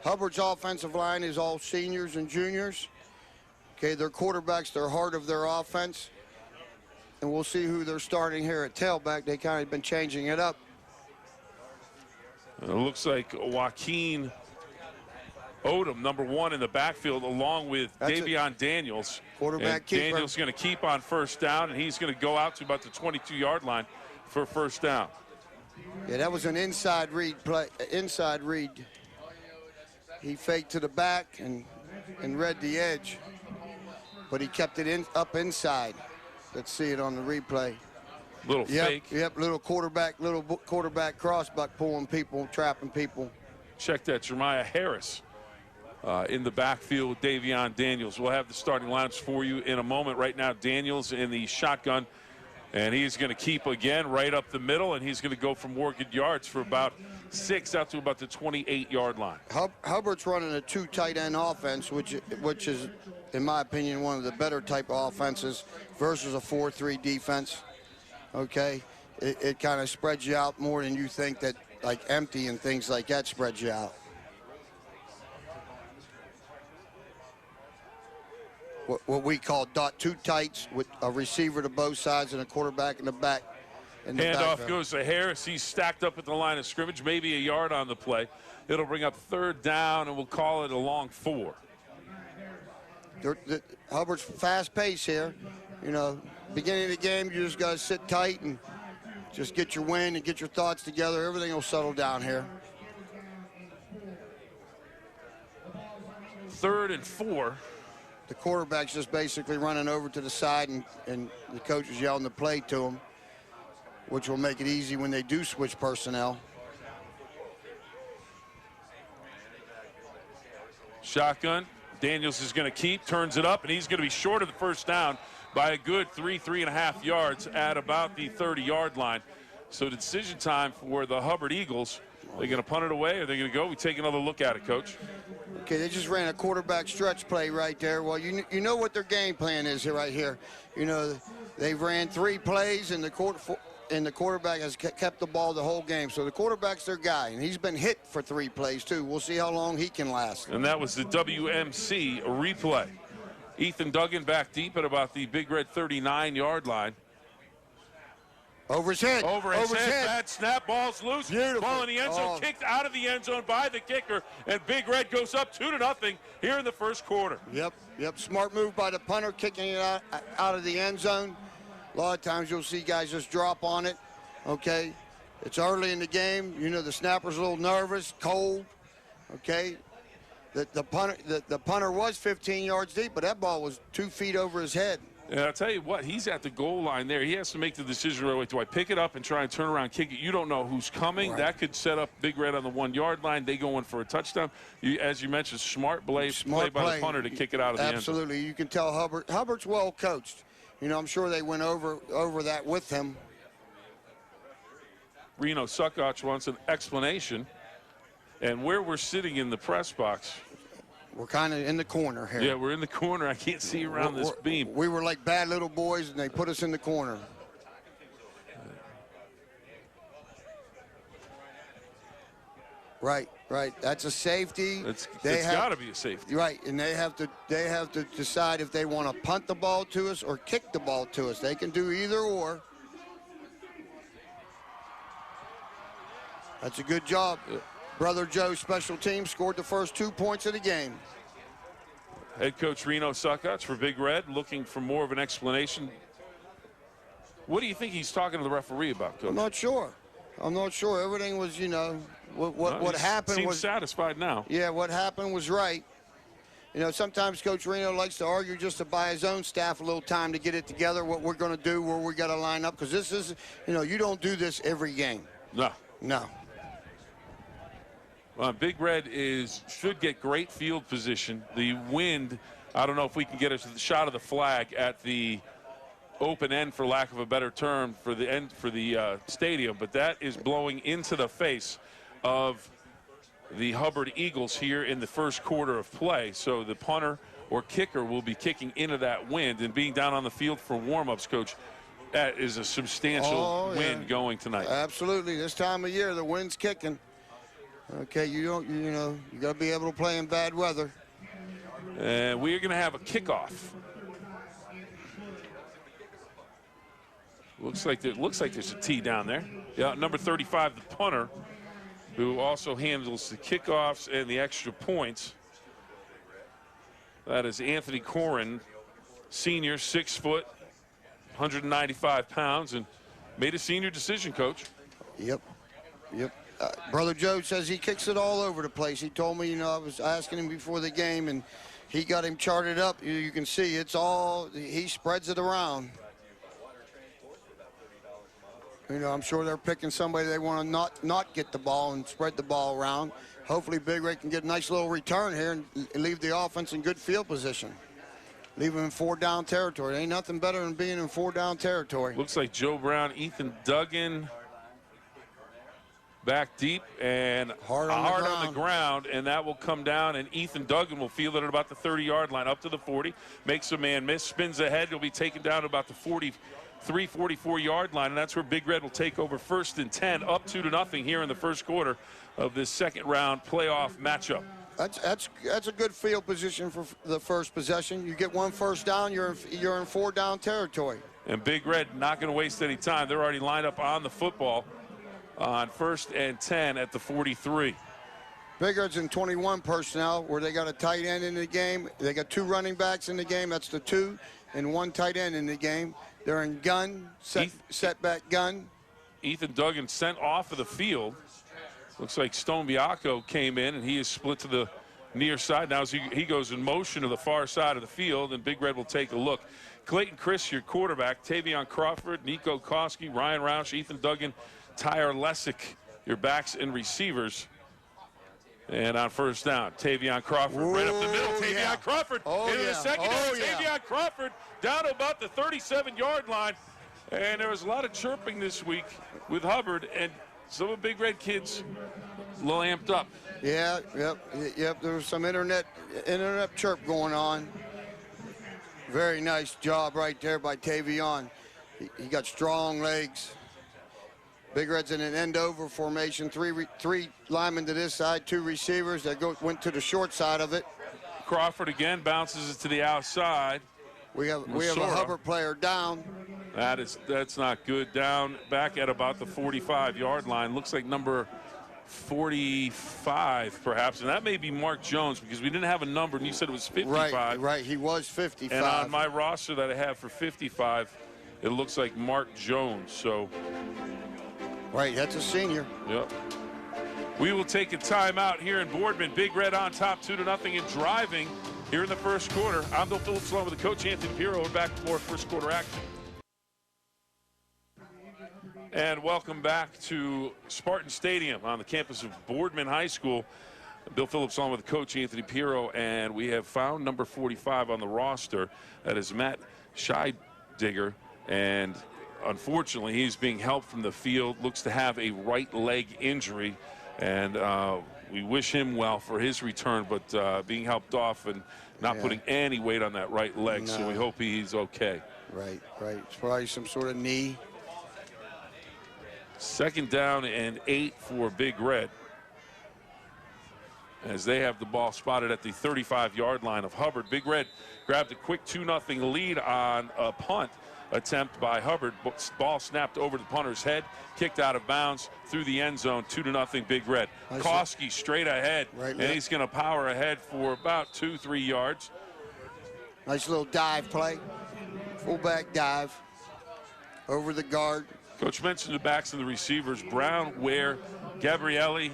Hubbard's offensive line is all seniors and juniors. Okay, their quarterbacks, they're heart of their offense. And we'll see who they're starting here at tailback. They kind of been changing it up. It looks like Joaquin Odom, number 1 in the backfield, along with Davion Daniels. Quarterback keeper. Daniels going to keep on first down, and he's going to go out to about the 22-yard line for first down. Yeah, that was an inside read play. Inside read. He faked to the back and read the edge, but he kept it up inside. Let's see it on the replay. Little fake. Yep, little quarterback crossbuck pulling people, trapping people. Check that, Jeremiah Harris in the backfield with Davion Daniels. We'll have the starting lineups for you in a moment. Right now, Daniels in the shotgun, and he's going to keep again right up the middle, and he's going to go for more good yards for about 6 out to about the 28-yard line. Hubbard's running a 2 tight end offense, which is, in my opinion, one of the better type of offenses versus a 4-3 defense. Okay, it kind of spreads you out more than you think that, like empty and things like that spreads you out. What we call .2 tights with a receiver to both sides and a quarterback in the back. Handoff goes to Harris. He's stacked up at the line of scrimmage, maybe a yard on the play. It'll bring up 3rd down, and we'll call it a long 4. Hubbard's fast pace here. You know, beginning of the game, you just got to sit tight and just get your wind and get your thoughts together. Everything will settle down here. 3rd and 4. The quarterback's just basically running over to the side, and the coach is yelling the play to him, which will make it easy when they do switch personnel. Shotgun. Daniels is going to keep, turns it up, and he's going to be short of the first down by a good 3.5 yards at about the 30-yard line. So the decision time for the Hubbard Eagles. They're going to punt it away, or they're going to go? We take another look at it, Coach. Okay, they just ran a quarterback stretch play right there. Well, you know what their game plan is here, right here. You know, they ran 3 plays, and the quarterback has kept the ball the whole game. So the quarterback's their guy, and he's been hit for 3 plays, too. We'll see how long he can last. And that was the WMC replay. Ethan Duggan back deep at about the Big Red 39-yard line. Over his head. Over his head. Bad snap. Ball's loose. Beautiful. Ball in the end zone. Kicked out of the end zone by the kicker. And Big Red goes up 2-0 here in the first quarter. Yep. Smart move by the punter, kicking it out of the end zone. A lot of times you'll see guys just drop on it. Okay. It's early in the game. You know, the snapper's a little nervous, cold. Okay. The punter was 15 yards deep, but that ball was 2 feet over his head. And I'll tell you what, he's at the goal line there. He has to make the decision right away. Do I pick it up and try and turn around, kick it? You don't know who's coming. Right. That could set up Big Red on the 1-yard line. They go in for a touchdown. As you mentioned, smart play by the punter to kick it out of the end zone. Absolutely. You can tell Hubbard's well coached. You know, I'm sure they went over that with him. Reno Suckoch wants an explanation. And where we're sitting in the press box, we're kind of in the corner here. Yeah, we're in the corner. I can't see around this beam. We were like bad little boys, and they put us in the corner. Right. That's a safety. It's got to be a safety. Right, and they have to decide if they want to punt the ball to us or kick the ball to us. They can do either or. That's a good job. Yeah. Brother Joe, special team, scored the first 2 points of the game. Head coach Reno Suckoch for Big Red, looking for more of an explanation. What do you think he's talking to the referee about, Coach? I'm not sure. Everything was, you know, what happened seems was satisfied now. Yeah, what happened was right. You know, sometimes Coach Reno likes to argue just to buy his own staff a little time to get it together, what we're going to do, where we got to line up, because this is, you know, you don't do this every game. No. Big Red should get great field position. The wind, I don't know if we can get a shot of the flag at the open end, for lack of a better term, for the stadium, but that is blowing into the face of the Hubbard Eagles here in the first quarter of play. So the punter or kicker will be kicking into that wind, and being down on the field for warm-ups, Coach, that is a substantial wind going tonight. Absolutely. This time of year, the wind's kicking. Okay, you know, you got to be able to play in bad weather. And we are going to have a kickoff. Looks like there's a tee down there. Yeah, number 35, the punter, who also handles the kickoffs and the extra points. That is Anthony Corrin, senior, 6 foot, 195 pounds, and made a senior decision, Coach. Yep. Brother Joe says he kicks it all over the place. He told me, you know, I was asking him before the game, and he got him charted up. You can see it's all, he spreads it around. You know, I'm sure they're picking somebody they want to not get the ball and spread the ball around. Hopefully Big Red can get a nice little return here and leave the offense in good field position. Leave them in 4-down territory. Ain't nothing better than being in 4-down territory. Looks like Joe Brown, Ethan Duggan back deep and hard on the ground, and that will come down, and Ethan Duggan will field it at about the 30-yard line, up to the 40, makes a man miss, spins ahead. He'll be taken down to about the 43, 44-yard line, and that's where Big Red will take over 1st and 10, up 2-0 here in the first quarter of this second-round playoff matchup. That's a good field position for the first possession. You get 1 first down, you're in 4-down territory. And Big Red not going to waste any time. They're already lined up on the football on 1st and 10 at the 43. Big Red's in 21 personnel, where they got a tight end in the game. They got 2 running backs in the game. That's the 2, and 1 tight end in the game. They're in gun, setback gun. Ethan Duggan sent off of the field. Looks like Steubenville came in, and he is split to the near side. Now as he goes in motion to the far side of the field, and Big Red will take a look. Clayton Chris, your quarterback. Tavion Crawford, Nico Koski, Ryan Roush, Ethan Duggan, Tyre Lessick, your backs and receivers. And on 1st down, Tavion Crawford right up the middle. Tavion Crawford into the secondary. Tavion Crawford down to about the 37-yard line. And there was a lot of chirping this week with Hubbard, and some of Big Red kids a little amped up. Yeah, yep. There was some internet chirp going on. Very nice job right there by Tavion. He got strong legs. Big Red's in an end-over formation. Three linemen to this side, 2 receivers that went to the short side of it. Crawford again bounces it to the outside. We have a Hubbard player down. That's not good. Down back at about the 45-yard line. Looks like number 45 perhaps, and that may be Mark Jones, because we didn't have a number, and you said it was 55. Right. He was 55. And on my roster that I have for 55, it looks like Mark Jones. So. Right, that's a senior. Yep. We will take a timeout here in Boardman. Big Red on top, 2-0 and driving here in the first quarter. I'm Bill Phillips along with the coach, Anthony Pirro. We're back for more first quarter action. And welcome back to Spartan Stadium on the campus of Boardman High School. Bill Phillips along with the coach, Anthony Pirro, and we have found number 45 on the roster. That is Matt Scheidegger, and unfortunately, he's being helped from the field. Looks to have a right leg injury, and we wish him well for his return, but being helped off and not putting any weight on that right leg, so we hope he's okay. Right. It's probably some sort of knee. 2nd down and 8 for Big Red, as they have the ball spotted at the 35-yard line of Hubbard. Big Red grabbed a quick 2-0 lead on a punt attempt by Hubbard. Ball snapped over the punter's head, kicked out of bounds through the end zone. 2-0 Big Red. Koski straight ahead, and he's going to power ahead for about 2-3 yards. Nice little dive play, fullback dive over the guard. Coach mentioned the backs and the receivers. Brown, Ware, Gabrielli,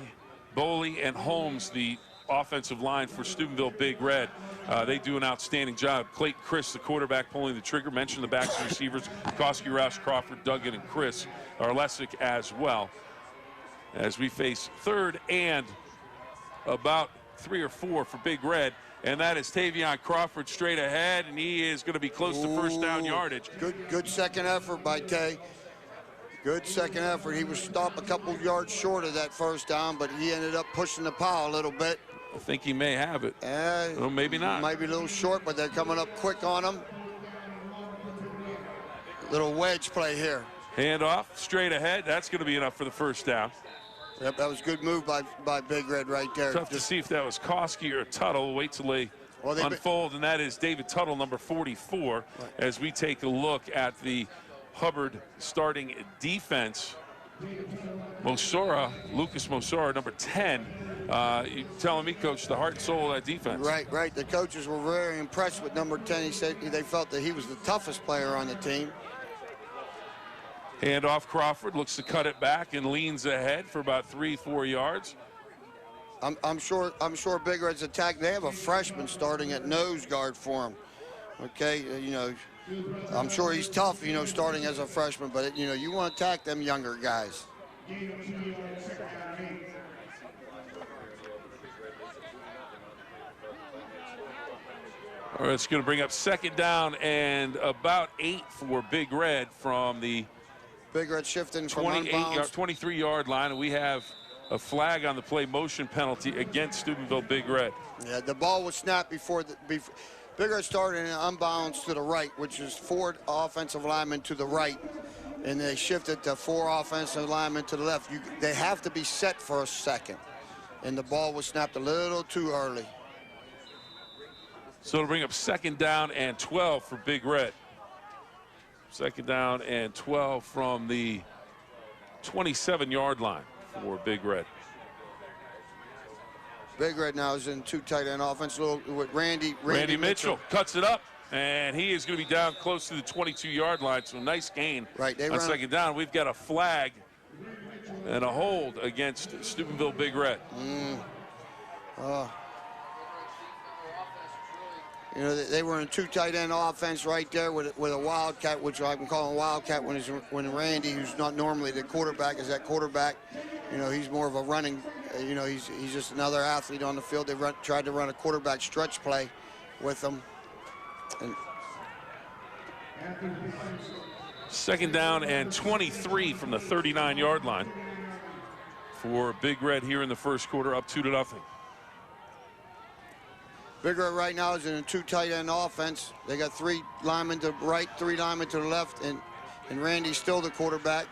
Boley, and Holmes, the offensive line for Steubenville Big Red. They do an outstanding job. Clayton Chris, the quarterback, pulling the trigger. Mentioned the backs and receivers. Koski, Roush, Crawford, Duggan, and Chris are Lessick as well. As we face 3rd and about 3 or 4 for Big Red. And that is Tavion Crawford straight ahead, and he is going to be close to 1st down yardage. Good second effort by Tay. Good second effort. He was stopped a couple yards short of that 1st down, but he ended up pushing the pile a little bit. I think he may have it. Well, maybe not. Might be a little short, but they're coming up quick on him. Little wedge play here. Handoff straight ahead. That's going to be enough for the 1st down. Yep, that was a good move by Big Red right there. Tough to see if that was Koski or Tuttle. Wait till they unfold, and that is David Tuttle, number 44, as we take a look at the Hubbard starting defense. Lucas Mosora, number 10. You telling me, Coach, the heart and soul of that defense. Right. The coaches were very impressed with number 10. He said they felt that he was the toughest player on the team. Hand off, Crawford looks to cut it back and leans ahead for about 3-4 yards. I'm sure Big Red's attack. They have a freshman starting at nose guard for him. Okay, I'm sure he's tough, starting as a freshman, but you want to attack them younger guys. All right, it's going to bring up second down and about 8 for Big Red from the Big Red shifting from 23-yard line, and we have a flag on the play, motion penalty against Steubenville Big Red. Yeah, the ball was snapped before Big Red started in unbounds to the right, which is 4 offensive linemen to the right, and they shifted to 4 offensive linemen to the left. They have to be set for a second, and the ball was snapped a little too early. So it'll bring up second down and 12 for Big Red. Second down and 12 from the 27-yard line for Big Red. Big Red now is in 2 tight end offense with Randy Mitchell cuts it up, and he is going to be down close to the 22-yard line, so nice gain on second down. We've got a flag and a hold against Steubenville Big Red. They were in 2 tight end offense right there with a wildcat, which I'm calling wildcat when Randy, who's not normally the quarterback, is that quarterback. He's more of a running. He's just another athlete on the field. They tried to run a quarterback stretch play with him. And second down and 23 from the 39-yard line for Big Red here in the first quarter, up 2-0. Big Red right now is in a 2 tight end offense. They got 3 linemen to the right, 3 linemen to the left, and Randy's still the quarterback.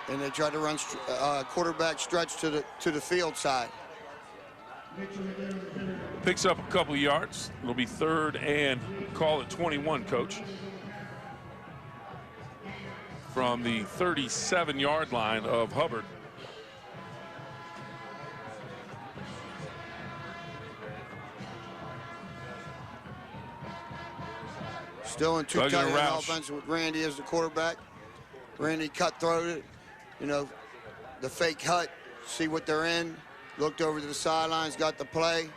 And they tried to run quarterback stretch to the field side. Picks up a couple yards. It'll be 3rd and call it 21, Coach. From the 37-yard line of Hubbard. Still in 2 tight end offense with Randy as the quarterback. Randy cutthroated, the fake hut, see what they're in. Looked over to the sidelines, got the play.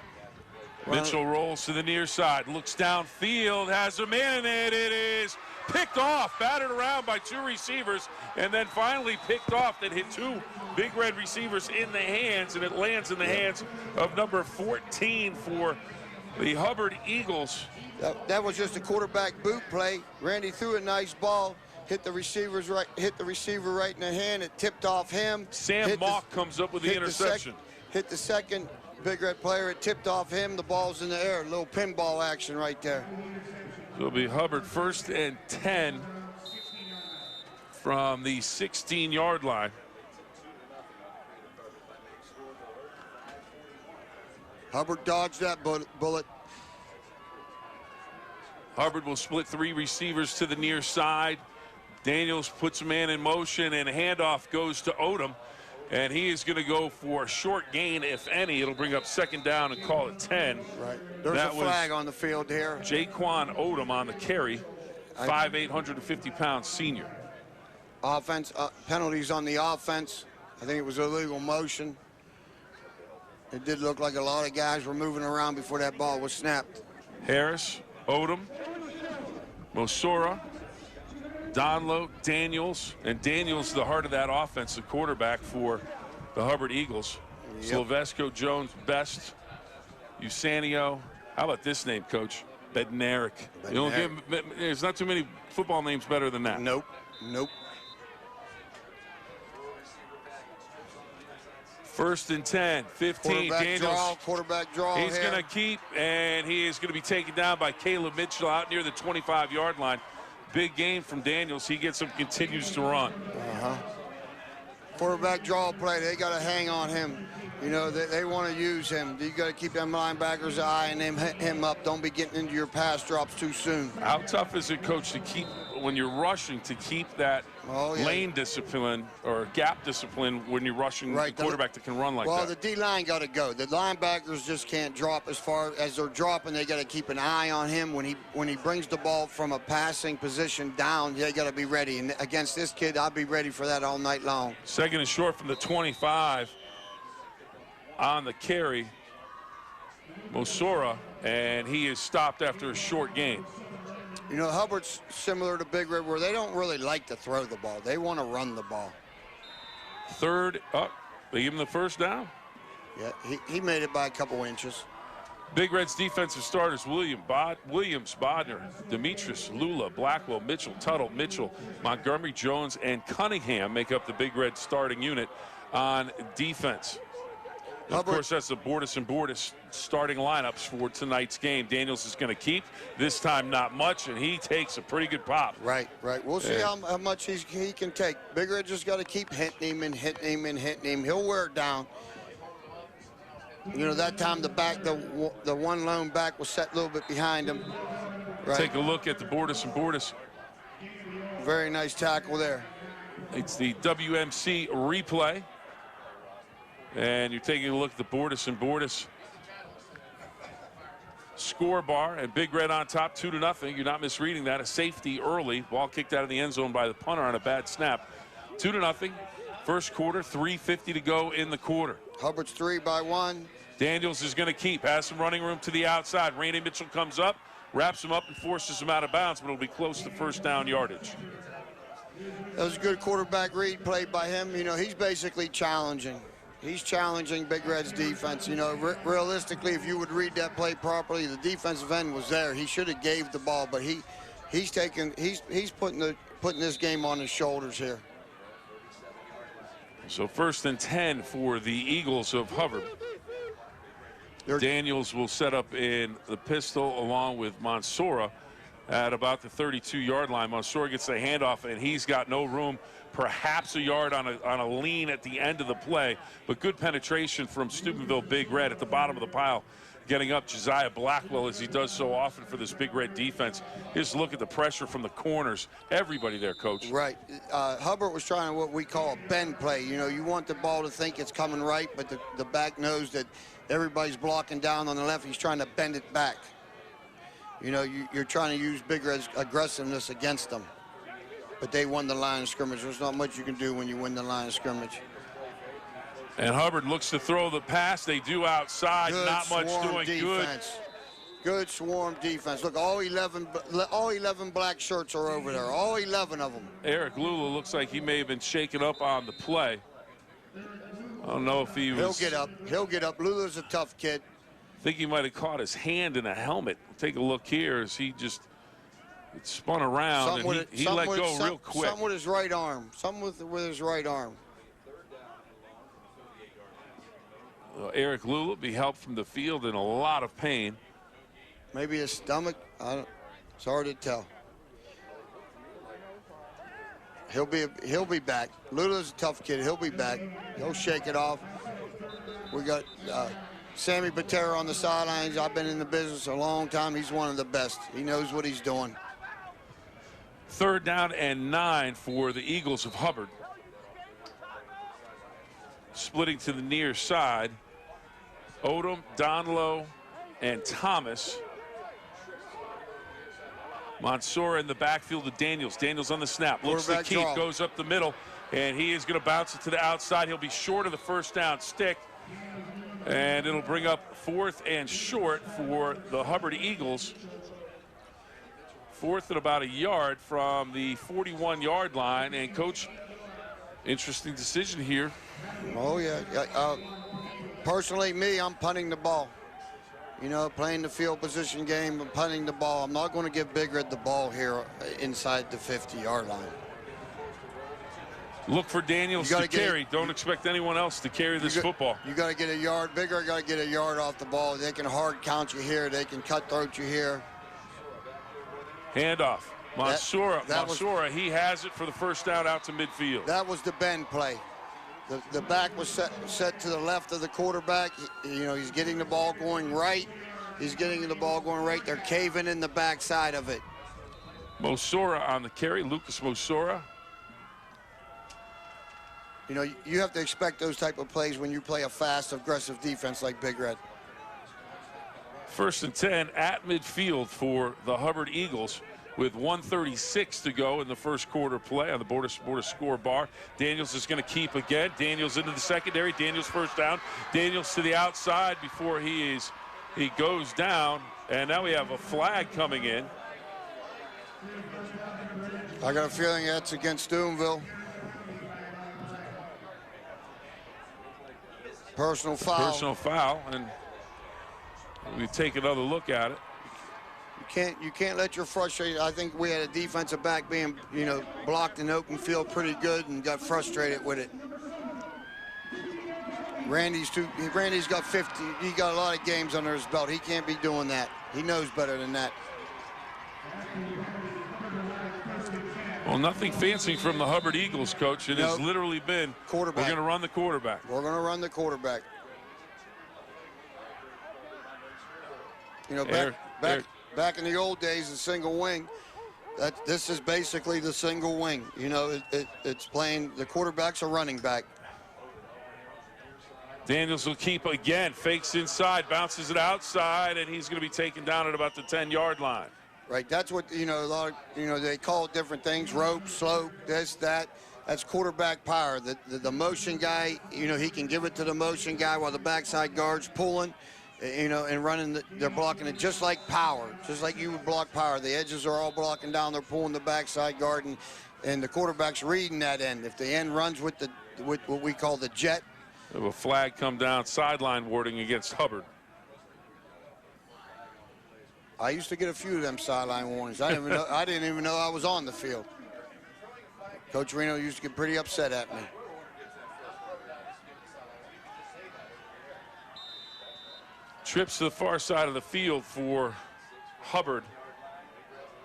Mitchell rolls to the near side, looks downfield, has a man, and it is picked off, battered around by 2 receivers, and then finally picked off. That hit 2 Big Red receivers in the hands, and it lands in the hands of number 14 for the Hubbard Eagles. That was just a quarterback boot play. Randy threw a nice ball, hit the receiver right in the hand. It tipped off him. Sam Mock comes up with the interception. Hit the second Big Red player. It tipped off him. The ball's in the air. A little pinball action right there. It'll be Hubbard 1st and 10 from the 16-yard line. Hubbard dodged that bullet. Hubbard will split 3 receivers to the near side. Daniels puts a man in motion, and a handoff goes to Odom. And he is going to go for a short gain, if any. It'll bring up second down and call it 10. Right. There's a flag on the field here. Jaquan Odom on the carry, 5'8", 150-pound senior. Offense, penalties on the offense. I think it was illegal motion. It did look like a lot of guys were moving around before that ball was snapped. Harris, Odom, Mosora, Donlow, Daniels, and Daniels the heart of that offense, the quarterback for the Hubbard Eagles. Yep. Silvesco, Jones, Best, Usanio. How about this name, Coach? Bednarik. There's not too many football names better than that. Nope. First and 10, 15. Daniels. Quarterback draw. He's going to keep, and he is going to be taken down by Caleb Mitchell out near the 25-yard line. Big gain from Daniels. He gets him, continues to run. Quarterback draw play, they got to hang on him. You know, they want to use him. You got to keep them linebackers' eye and them him up. Don't be getting into your pass drops too soon. How tough is it, Coach, to keep, when you're rushing, to keep that lane discipline or gap discipline when you're rushing the quarterback that can run like that? Well, the D-line got to go. The linebackers just can't drop as far as they're dropping. They got to keep an eye on him. When he brings the ball from a passing position down, they got to be ready. And against this kid, I'll be ready for that all night long. Second and short from the 25 on the carry, Mosora, and he is stopped after a short gain. You know, Hubbard's similar to Big Red, where they don't really like to throw the ball. They want to run the ball. Third up. They give him the first down. Yeah, he made it by a couple inches. Big Red's defensive starters: Williams, Bodner, Demetrius, Lula, Blackwell, Mitchell, Tuttle, Mitchell, Montgomery, Jones, and Cunningham make up the Big Red starting unit on defense. Of course, that's the Bordas and Bordas starting lineups for tonight's game. Daniels is going to keep. This time, not much, and he takes a pretty good pop. Right. We'll see how much he can take. Big Red just got to keep hitting him and hitting him and hitting him. He'll wear it down. You know, that time the one lone back was set a little bit behind him. Right. Take a look at the Bordas and Bordas. Very nice tackle there. It's the WMC replay. And you're taking a look at the Bordas and Bordas score bar, and Big Red on top 2-0. You're not misreading that. A safety early. Ball kicked out of the end zone by the punter on a bad snap. 2-0. First quarter, 3:50 to go in the quarter. Hubbard's 3 by 1. Daniels is going to keep. Has some running room to the outside. Randy Mitchell comes up, wraps him up, and forces him out of bounds, but it'll be close to first down yardage. That was a good quarterback read played by him. You know, he's basically challenging. He's challenging Big Red's defense. You know, realistically, if you would read that play properly, the defensive end was there. He should have gave the ball, but he's putting this game on his shoulders here. So 1st and 10 for the Eagles of Hubbard. Daniels will set up in the pistol along with Monsora at about the 32-yard line. Monsora gets the handoff, and he's got no room. Perhaps a yard on a lean at the end of the play, but good penetration from Steubenville Big Red at the bottom of the pile, getting up Josiah Blackwell as he does so often for this Big Red defense. Just look at the pressure from the corners. Everybody there, Coach. Right. Hubbard was trying what we call a bend play. You know, you want the ball to think it's coming right, but the back knows that everybody's blocking down on the left. He's trying to bend it back. You know, you're trying to use Big Red's aggressiveness against them. But they won the line of scrimmage. There's not much you can do when you win the line of scrimmage. And Hubbard looks to throw the pass. They do outside. Good not much doing. Defense. Good swarm defense. Look, all 11 black shirts are over there. All 11 of them. Eric Lula looks like he may have been shaken up on the play. I don't know if he was. He'll get up. He'll get up. Lula's a tough kid. I think he might have caught his hand in a helmet. Take a look here as he just spun around and he let go real quick. Something with his right arm. Something with his right arm. Eric Lula will be helped from the field in a lot of pain. Maybe his stomach. It's hard to tell. He'll be back. Lula's a tough kid. He'll be back. He'll shake it off. We got Sammy Patera on the sidelines. I've been in the business a long time. He's one of the best. He knows what he's doing. 3rd down and 9 for the Eagles of Hubbard. Splitting to the near side. Odom, Donlow, and Thomas. Monsora in the backfield to Daniels. Daniels on the snap. Looks to keep, goes up the middle, and he is going to bounce it to the outside. He'll be short of the first down stick, and it'll bring up 4th and short for the Hubbard Eagles. 4th and about a yard from the 41-yard line. And, Coach, interesting decision here. Oh, yeah. Personally, I'm punting the ball. You know, playing the field position game and punting the ball. I'm not going to give Big Red the ball here inside the 50-yard line. Look for Daniels to carry. Don't expect anyone else to carry this football. You got to get a yard. Big Red got to get a yard off the ball. They can hard count you here. They can cutthroat you here. Handoff. Monsora, he has it for the first down out to midfield. That was the bend play. The back was set to the left of the quarterback. He's getting the ball going right. He's getting the ball going right. They're caving in the backside of it. Mosora on the carry, Lucas Mosora. You have to expect those type of plays when you play a fast, aggressive defense like Big Red. 1st and 10 at midfield for the Hubbard Eagles with 1:36 to go in the first quarter play on the Border score bar. Daniels is going to keep again. Daniels into the secondary. Daniels first down. Daniels to the outside before he goes down. And now we have a flag coming in. I got a feeling that's against Steubenville. Personal foul. Personal foul, and we take another look at it. You can't let your frustration. I think we had a defensive back being, blocked in open field pretty good and got frustrated with it. Randy's got 50. He got a lot of games under his belt. He can't be doing that. He knows better than that. Well, nothing fancy from the Hubbard Eagles, Coach. It has literally been quarterback. We're going to run the quarterback. We're going to run the quarterback. Back in the old days, the single wing, this is basically the single wing. It's playing, the quarterback's a running back. Daniels will keep again, fakes inside, bounces it outside, and he's going to be taken down at about the 10-yard line. Right, that's what, a lot of, they call it different things, rope, slope, this, that. That's quarterback power. The motion guy, he can give it to the motion guy while the backside guard's pulling, and running, they're blocking it just like power, just like you would block power. The edges are all blocking down, they're pulling the backside guard, and the quarterback's reading that end. If the end runs with what we call the jet. We have a flag come down, sideline warding against Hubbard. I used to get a few of them sideline warnings. I didn't even know I was on the field. Coach Reno used to get pretty upset at me. Trips to the far side of the field for Hubbard.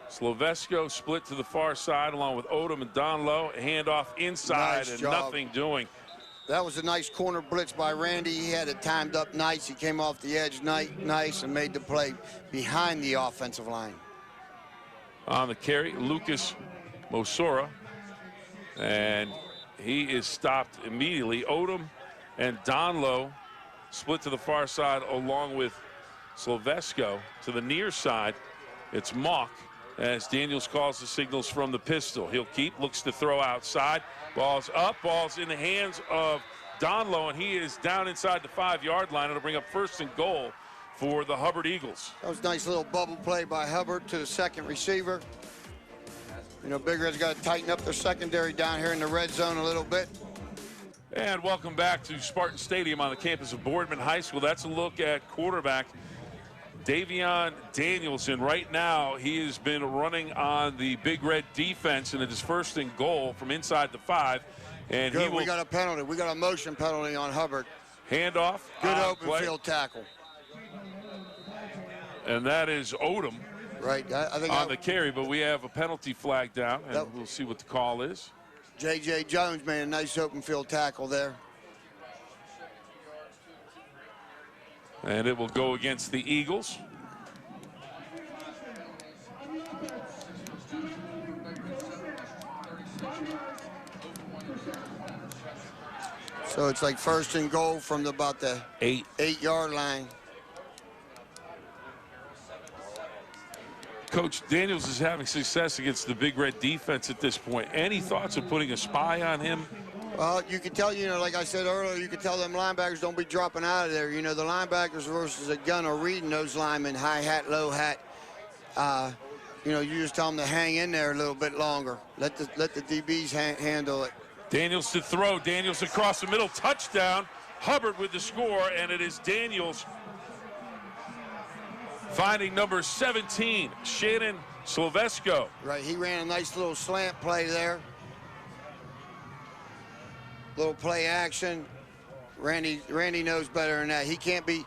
Slovesko split to the far side along with Odom and Donlow. Handoff inside, nice and job. Nothing doing. That was a nice corner blitz by Randy. He had it timed up nice. He came off the edge nice and made the play behind the offensive line. On the carry, Lucas Mosora. And he is stopped immediately. Odom and Donlow split to the far side along with Slovesko. To the near side, it's Mock as Daniels calls the signals from the pistol. He'll keep, looks to throw outside. Ball's up, ball's in the hands of Donlow, and he is down inside the 5-yard line. It'll bring up 1st and goal for the Hubbard Eagles. That was a nice little bubble play by Hubbard to the second receiver. Big Red's got to tighten up their secondary down here in the red zone a little bit. And welcome back to Spartan Stadium on the campus of Boardman High School. That's a look at quarterback Davion Danielson. Right now, he has been running on the Big Red defense, and it is 1st and goal from inside the 5. And good, we got a penalty. We got a motion penalty on Hubbard. Handoff. Good open field tackle. And that is Odom. Right. I think on the carry, but we have a penalty flag down, and we'll see what the call is. J.J. Jones made a nice open field tackle there. And it will go against the Eagles. So it's like 1st and goal from about the 8-yard line. Coach, Daniels is having success against the Big Red defense at this point. Any thoughts of putting a spy on him? Well, you can tell, like I said earlier, you can tell them linebackers don't be dropping out of there. The linebackers versus a gun are reading those linemen, high hat, low hat. You just tell them to hang in there a little bit longer. Let the DBs handle it. Daniels to throw. Daniels across the middle. Touchdown. Hubbard with the score, and it is Daniels finding number 17, Shannon Slovesko. Right, he ran a nice little slant play there. Little play action. Randy knows better than that. He can't be,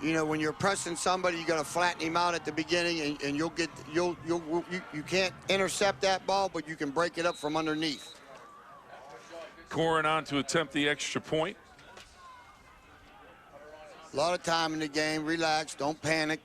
when you're pressing somebody, you got to flatten him out at the beginning, and you can't intercept that ball, but you can break it up from underneath. Corin on to attempt the extra point. A lot of time in the game. Relax. Don't panic.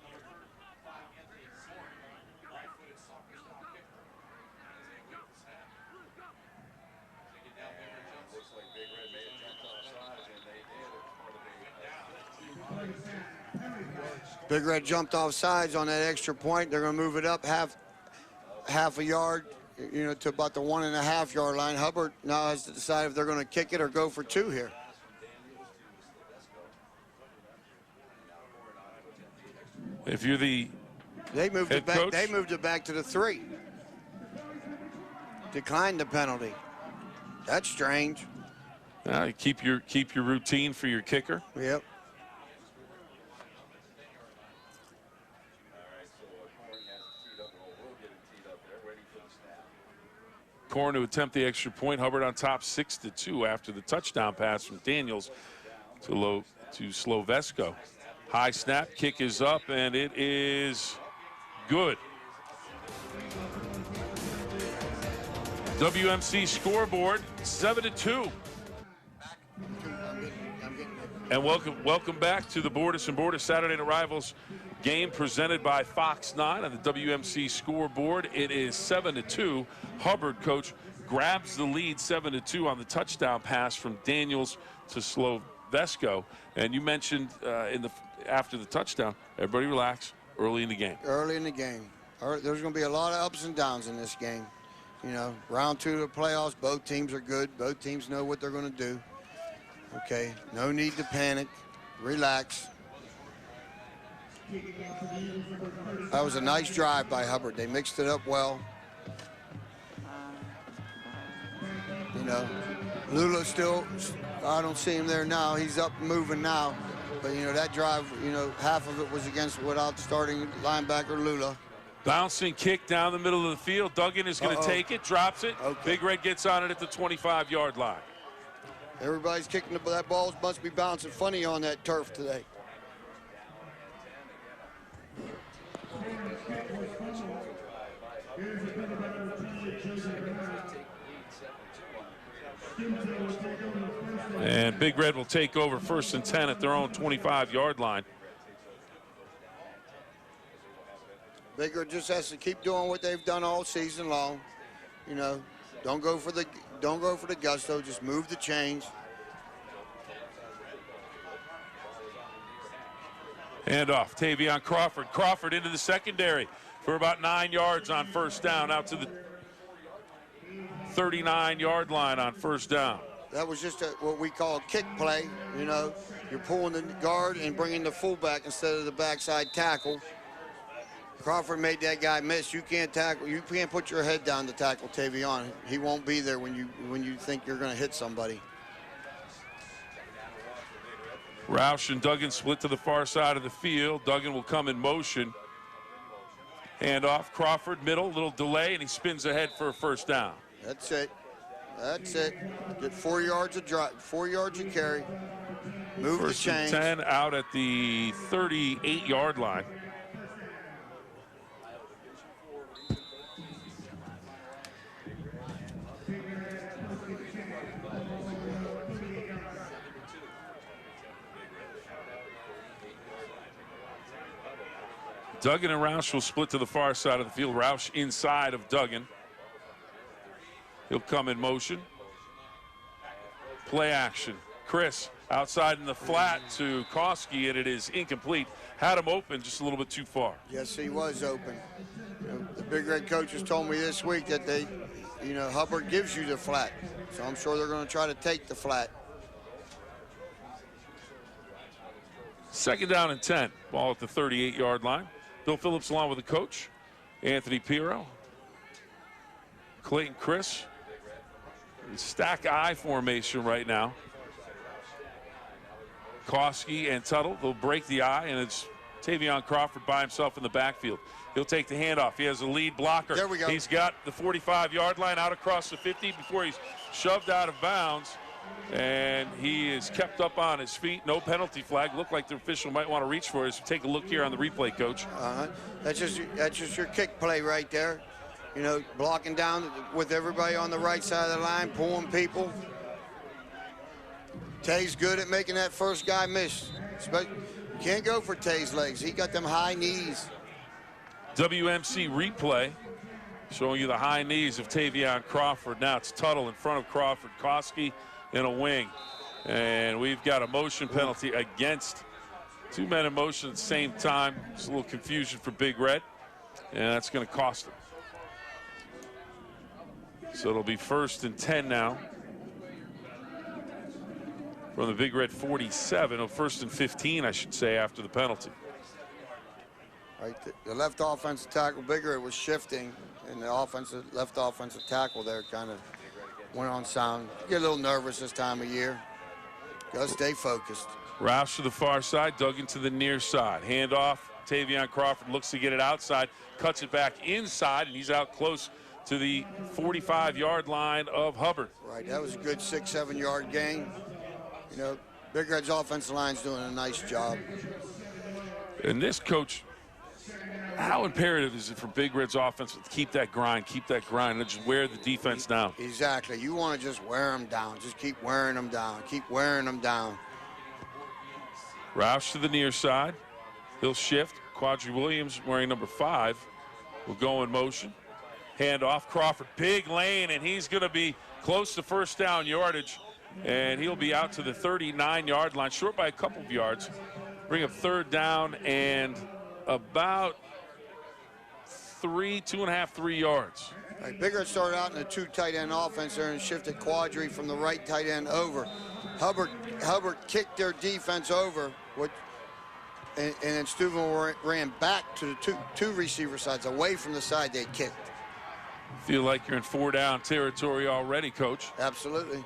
Big Red jumped off sides on that extra point. They're going to move it up half a yard, you know, to about the 1.5 yard line. Hubbard now has to decide if they're going to kick it or go for 2 here. If you're the They moved head it back. coach, They moved it back to the 3. Declined the penalty. That's strange. you keep your routine for your kicker. Yep. Corin to attempt the extra point. Hubbard on top 6-2 after the touchdown pass from Daniels to Slovesko. High snap, kick is up, and it is good. WMC scoreboard 7-2. And welcome back to the Borders and Borders Saturday Night Rivals game presented by Fox 9 on the WMC scoreboard. It is 7-2. Hubbard, coach, grabs the lead 7-2 on the touchdown pass from Daniels to Slovesko. And you mentioned after the touchdown, everybody relax early in the game. Early in the game. There's going to be a lot of ups and downs in this game. You know, round 2 of the playoffs, both teams are good. Both teams know what they're going to do. Okay, no need to panic. Relax. That was a nice drive by Hubbard. They mixed it up well. You know, Lula still, I don't see him there now. He's up and moving now. But, you know, that drive, you know, half of it was without starting linebacker Lula. Bouncing kick down the middle of the field. Duggan is going to take it, drops it. Okay. Big Red gets on it at the 25-yard line. Everybody's kicking that ball must be bouncing funny on that turf today. And Big Red will take over 1st and 10 at their own 25-yard line. Big Red just has to keep doing what they've done all season long. You know, don't go for the gusto. Just move the chains. Hand off. Tavion Crawford. Crawford into the secondary for about 9 yards on 1st down, out to the 39-yard line on 1st down. That was just what we call a kick play. You know, you're pulling the guard and bringing the fullback instead of the backside tackle. Crawford made that guy miss. You can't tackle. You can't put your head down to tackle Tavion. He won't be there when you think you're going to hit somebody. Roush and Duggan split to the far side of the field. Duggan will come in motion. Hand off. Crawford middle, little delay, and he spins ahead for a 1st down. That's it. That's it. Get 4 yards of drive, 4 yards of carry. Move the chains. 1st and 10 out at the 38-yard line. Duggan and Roush will split to the far side of the field. Roush inside of Duggan. He'll come in motion. Play action. Chris outside in the flat to Koski, and it is incomplete. Had him open just a little bit too far. Yes, he was open. You know, the Big Red coaches told me this week that Hubbard gives you the flat. So I'm sure they're going to try to take the flat. 2nd down and 10. Ball at the 38-yard line. Bill Phillips along with the coach, Anthony Pirro. Clayton Chris. Stack eye formation right now. Koski and Tuttle, they'll break the eye, and it's Tavion Crawford by himself in the backfield. He'll take the handoff. He has a lead blocker. There we go. He's got the 45-yard line out across the 50 before he's shoved out of bounds. And he is kept up on his feet. No penalty flag. Looked like the official might want to reach for it. So take a look here on the replay, Coach. That's just your kick play right there. You know, blocking down with everybody on the right side of the line, pulling people. Tay's good at making that first guy miss. But you can't go for Tay's legs. He got them high knees. WMC replay showing you the high knees of Tavion Crawford. Now it's Tuttle in front of Crawford. Koski in a wing. And we've got a motion penalty against two men in motion at the same time. There's a little confusion for Big Red, and that's going to cost him. So it'll be 1st and 10 now from the Big Red 47, or 1st and 15, I should say, after the penalty. Right, the left offensive tackle, Big Red was shifting, and the left offensive tackle there kind of went on sound. Get a little nervous this time of year. Gotta stay focused. Roush to the far side, Duggan to the near side. Handoff. Tavion Crawford looks to get it outside, cuts it back inside, and he's out close to the 45-yard line of Hubbard. Right, that was a good 6-7 yard gain. You know, Big Red's offensive line's doing a nice job. And this, coach, how imperative is it for Big Red's offense to keep that grind, and just wear the defense down? Exactly. You want to just wear them down. Just keep wearing them down. Keep wearing them down. Roush to the near side. He'll shift. Quadri Williams, wearing number 5, will go in motion. Hand off. Crawford, big lane, and he's going to be close to first down yardage. And he'll be out to the 39-yard line, short by a couple of yards. Bring up 3rd down and about 2.5, 3 yards. Right, Big Red started out in a 2 tight end offense there and shifted Quadri from the right tight end over. Hubbard kicked their defense over, and then Steubenville ran back to the two receiver sides, away from the side they kicked. Feel like you're in 4-down territory already, Coach. Absolutely.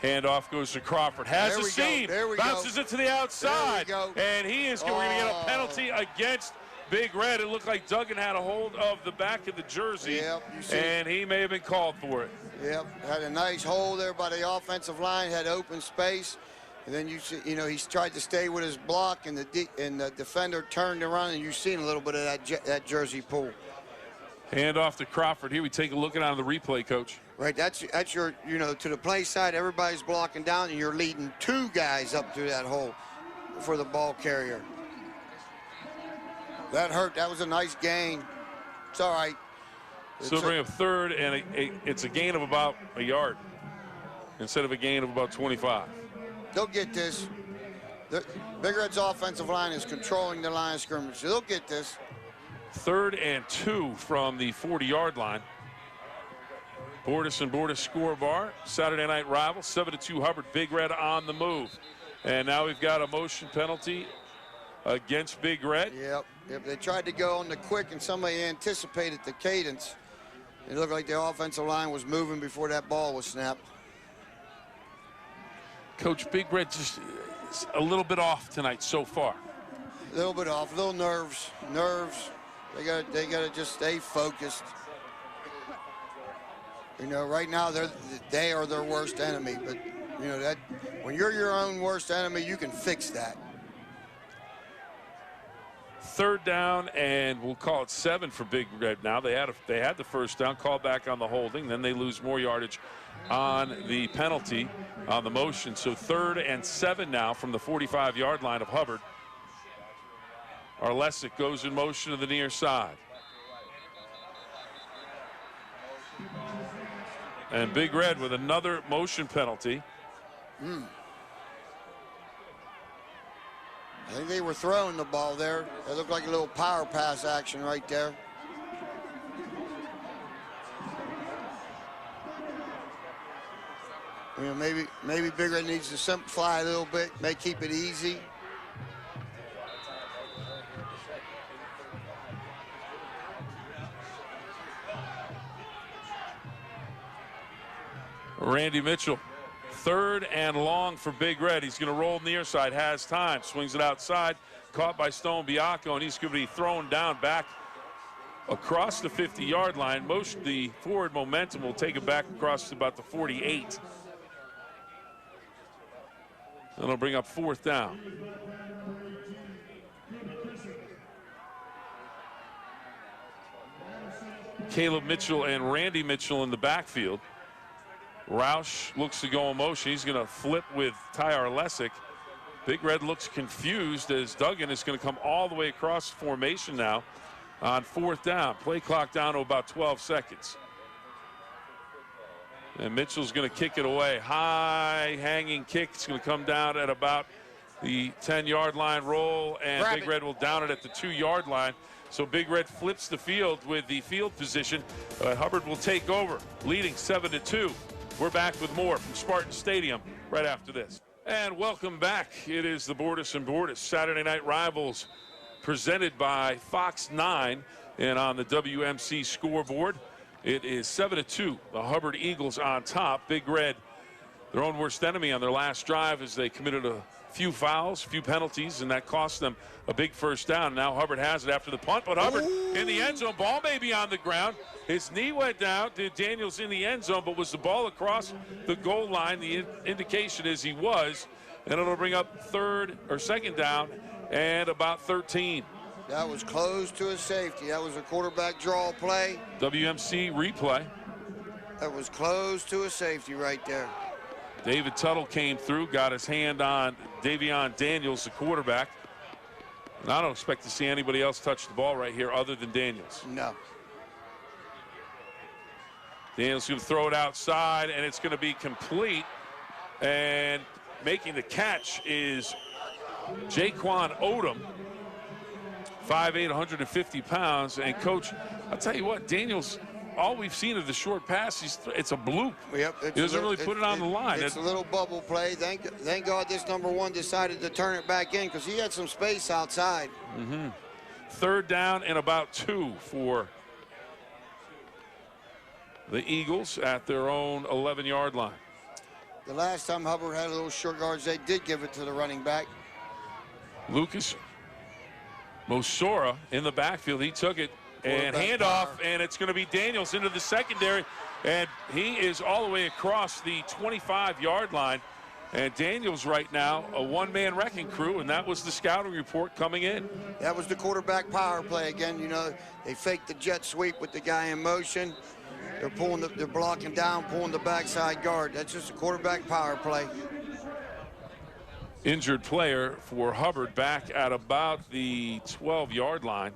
Handoff goes to Crawford. Has a seam. Bounces it to the outside. And he is going to get a penalty against Big Red. It looked like Duggan had a hold of the back of the jersey. Yep, and he may have been called for it. Yep, had a nice hole there by the offensive line, had open space. And then you see, you know, he's tried to stay with his block, and the defender turned around, and you've seen a little bit of that jersey pull. Hand off to Crawford. Here we take a look at it on the replay, Coach. Right, that's your, you know, to the play side, everybody's blocking down, and you're leading 2 guys up through that hole for the ball carrier. That hurt. That was a nice gain. It's all right. So bring up 3rd, and it's a gain of about a yard instead of a gain of about 25. They'll get this. Big Red's offensive line is controlling the line of scrimmage. They'll get this. 3rd and 2 from the 40-yard line. Bordas and Bordas score bar. Saturday night rival. 7-2 Hubbard. Big Red on the move. And now we've got a motion penalty against Big Red. Yep. They tried to go on the quick, and somebody anticipated the cadence. It looked like the offensive line was moving before that ball was snapped. Coach, Big Red just is a little bit off tonight so far. A little bit off, little nerves. They gotta just stay focused. You know, right now they are their worst enemy, but you know that when you're your own worst enemy, you can fix that. 3rd down, and we'll call it 7 for Big Red now. They had the first down, call back on the holding, then they lose more yardage on the penalty on the motion. So 3rd and 7 now from the 45-yard line of Hubbard. Arlesic goes in motion to the near side. And Big Red with another motion penalty. I think they were throwing the ball there. It looked like a little power pass action right there. You know, maybe Big Red needs to simplify a little bit, may keep it easy. Randy Mitchell, 3rd and long for Big Red. He's going to roll near side, has time, swings it outside, caught by Stone Biacco, and he's going to be thrown down back across the 50-yard line. The forward momentum will take it back across to about the 48. That'll bring up 4th down. Caleb Mitchell and Randy Mitchell in the backfield. Roush looks to go in motion. He's going to flip with Tyar Lessick. Big Red looks confused as Duggan is going to come all the way across formation now on 4th down. Play clock down to about 12 seconds. And Mitchell's going to kick it away. High hanging kick. It's going to come down at about the 10-yard line roll, and Big Red will down it at the 2-yard line. So Big Red flips the field with the field position. Hubbard will take over, leading 7-2. We're back with more from Spartan Stadium right after this. And welcome back. It is the Bordas and Bordas Saturday Night Rivals presented by Fox 9 and on the WMC scoreboard. It is 7-2. The Hubbard Eagles on top. Big Red, their own worst enemy on their last drive as they committed a few fouls, few penalties, and that cost them a big first down. Now Hubbard has it after the punt, but Hubbard in the end zone. Ball may be on the ground. His knee went down. Daniels in the end zone, but was the ball across the goal line? The indication is he was, and it'll bring up 2nd down and about 13. That was close to a safety. That was a quarterback draw play. WMC replay. That was close to a safety right there. David Tuttle came through, got his hand on Davion Daniels, the quarterback. And I don't expect to see anybody else touch the ball right here other than Daniels. No. Daniels going to throw it outside, and it's going to be complete. And making the catch is Jaquan Odom, 5'8", 150 pounds. And, Coach, I'll tell you what, Daniels, all we've seen of the short pass, it's a bloop. Yep, he doesn't really put it on the line. It's a little bubble play. Thank God this number 1 decided to turn it back in because he had some space outside. 3rd down and about 2 for the Eagles at their own 11-yard line. The last time Hubbard had a little short yards, they did give it to the running back. Lucas Mosora in the backfield. He took it and handoff, and it's going to be Daniels into the secondary, and he is all the way across the 25-yard line. And Daniels right now a one-man wrecking crew, and that was the scouting report coming in. That was the quarterback power play again. You know, they faked the jet sweep with the guy in motion. They're blocking down, pulling the backside guard. That's just a quarterback power play. Injured player for Hubbard back at about the 12-yard line.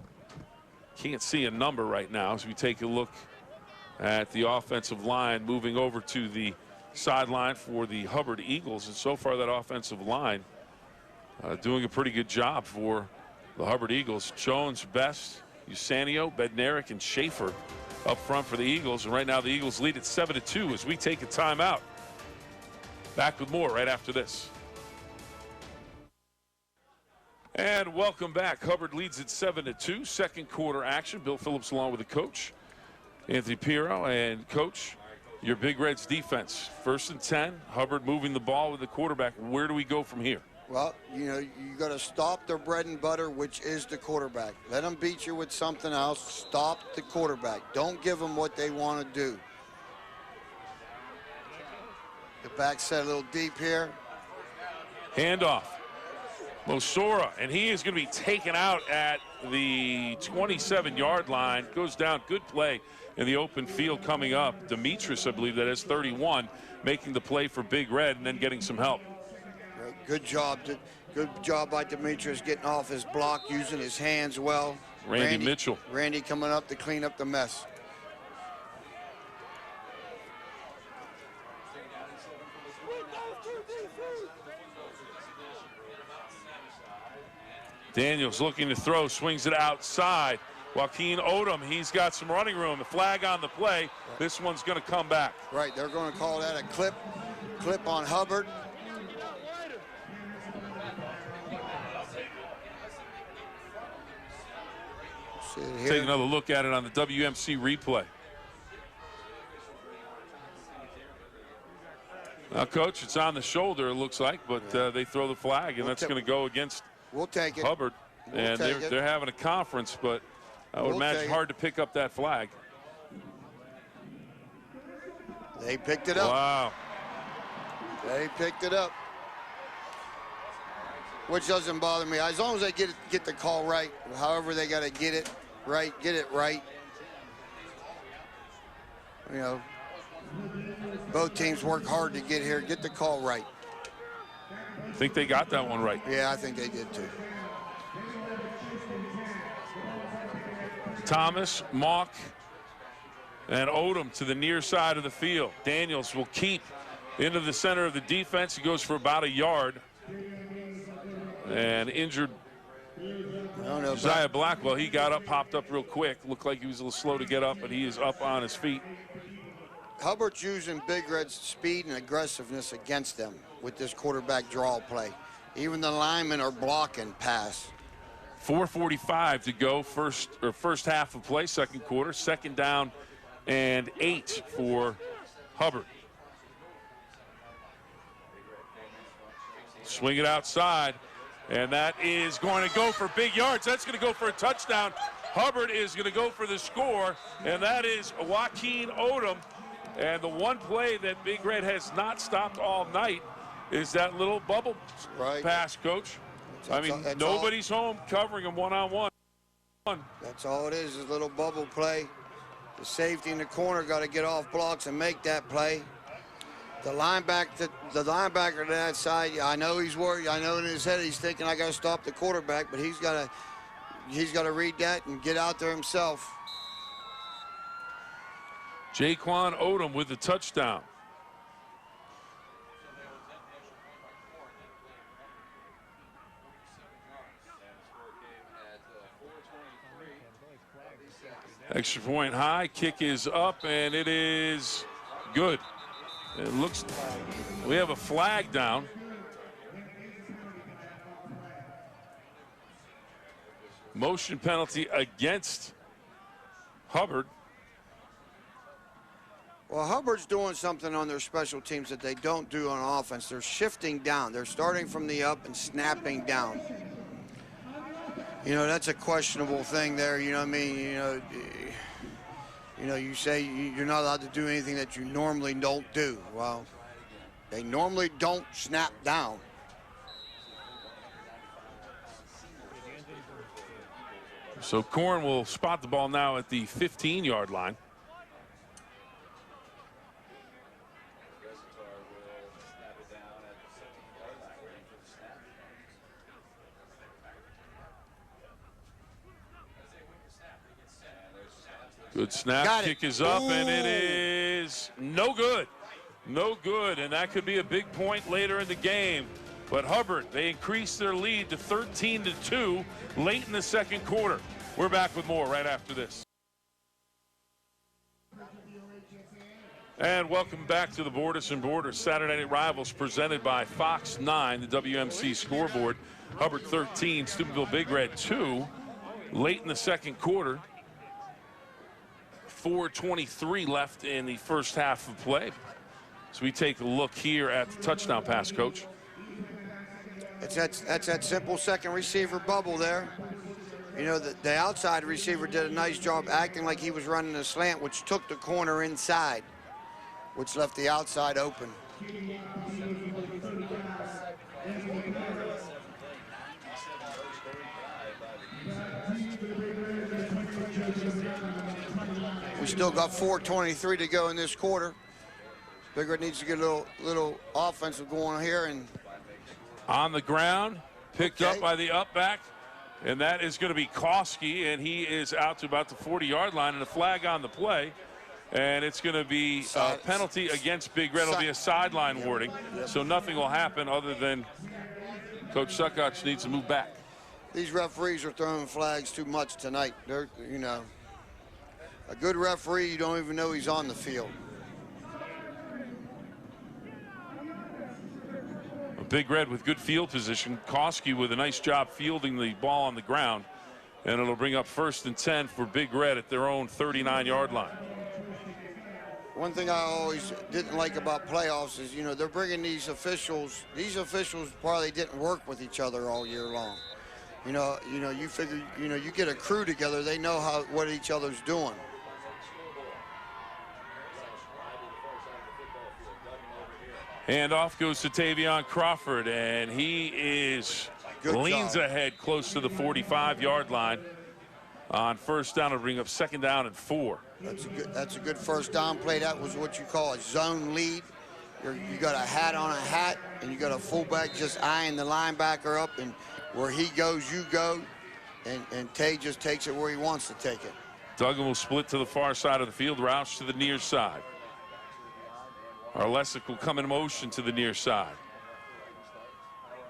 Can't see a number right now as we take a look at the offensive line moving over to the sideline for the Hubbard Eagles. And so far that offensive line doing a pretty good job for the Hubbard Eagles. Jones, Best, Usanio, Bednarik, and Schaefer up front for the Eagles. And right now the Eagles lead at 7-2 as we take a timeout. Back with more right after this. And welcome back. Hubbard leads at 7-2. Second quarter action. Bill Phillips along with the coach, Anthony Pirro. And coach, your Big Reds defense. 1st and 10. Hubbard moving the ball with the quarterback. Where do we go from here? Well, you know, you got to stop their bread and butter, which is the quarterback. Let them beat you with something else. Stop the quarterback. Don't give them what they want to do. The back set a little deep here. Handoff. Mosora, and he is going to be taken out at the 27-yard line. Goes down. Good play in the open field coming up. Demetrius, I believe that is 31, making the play for Big Red and then getting some help. Good job. Good job by Demetrius getting off his block, using his hands well. Randy Mitchell. Randy coming up to clean up the mess. Daniels looking to throw, swings it outside. Joaquin Odom, he's got some running room. The flag on the play. Right. This one's going to come back. Right, they're going to call that a clip on Hubbard. Take another look at it on the WMC replay. Now, Coach, it's on the shoulder, it looks like, but they throw the flag, and that's going to go against Hubbard. And they're having a conference, but I would imagine hard to pick up that flag. They picked it up. Wow. They picked it up. Which doesn't bother me. As long as they get the call right, however they got to get it right. You know, Both teams work hard to get here, get the call right. I think they got that one right. Yeah, I think they did too. Thomas, Mock, and Odom to the near side of the field. Daniels will keep into the center of the defense. He goes for about a yard. And injured Josiah Blackwell. He got up, hopped up real quick. Looked like he was a little slow to get up, but he is up on his feet. Hubbard's using Big Red's speed and aggressiveness against them with this quarterback draw play. Even the linemen are blocking pass. 4:45 to go, first half of play, second quarter. Second down and 8 for Hubbard. Swing it outside, and that is going to go for big yards. That's going to go for a touchdown. Hubbard is going to go for the score, and that is Joaquin Odom. And the one play that Big Red has not stopped all night is that little bubble pass, Coach. I mean, nobody's home covering him one-on-one. That's all it is a little bubble play. The safety in the corner got to get off blocks and make that play. The linebacker to that side, I know he's worried. I know in his head he's thinking, I got to stop the quarterback, but he's got to read that and get out there himself. Jaquan Odom with the touchdown. Extra point high, kick is up, and it is good. It looks, we have a flag down. Motion penalty against Hubbard. Well, Hubbard's doing something on their special teams that they don't do on offense. They're shifting down. They're starting from the up and snapping down. You know, that's a questionable thing there. You know what I mean? You know, you say you're not allowed to do anything that you normally don't do. Well, they normally don't snap down. So Korn will spot the ball now at the 15-yard line. Good snap, kick is up, and it is no good. No good, and that could be a big point later in the game. But Hubbard, they increased their lead to 13-2 late in the second quarter. We're back with more right after this. And welcome back to the Borders and Borders Saturday Night Rivals presented by Fox 9, the WMC scoreboard. Hubbard 13, Steubenville Big Red 2. Late in the second quarter. 4:23 left in the first half of play. So we take a look here at the touchdown pass, Coach. That's that simple second receiver bubble there. You know, the outside receiver did a nice job acting like he was running a slant, which took the corner inside, which left the outside open. We still got 4:23 to go in this quarter. Big Red needs to get a little offensive going here. And on the ground, picked up by the up back, and that is going to be Koski, and he is out to about the 40-yard line, and a flag on the play. And it's going to be a penalty against Big Red. It'll be a sideline warning, so nothing will happen other than Coach Suckach needs to move back. These referees are throwing flags too much tonight. They're, you know, a good referee, you don't even know he's on the field. Big Red with good field position. Koski with a nice job fielding the ball on the ground. And it'll bring up 1st and 10 for Big Red at their own 39-yard line. One thing I always didn't like about playoffs is, you know, they're bringing these officials. These officials probably didn't work with each other all year long. You know, you figure, you know, you get a crew together, they know what each other's doing. Handoff goes to Tavion Crawford, and he leans ahead close to the 45-yard line. On first down, it'll bring up 2nd down and 4. That's a good first down play. That was what you call a zone lead. You got a hat on a hat, and you got a fullback just eyeing the linebacker up, and where he goes, you go, and Tay just takes it where he wants to take it. Duggan will split to the far side of the field. Roush to the near side. Arlesic will come in motion to the near side.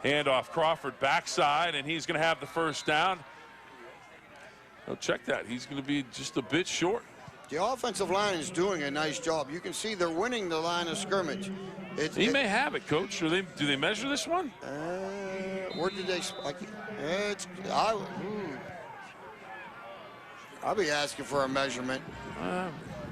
Handoff, Crawford backside, and he's going to have the first down. Oh, check that. He's going to be just a bit short. The offensive line is doing a nice job. You can see they're winning the line of scrimmage. He may have it, Coach. Do they measure this one? Where did they? I'll be asking for a measurement.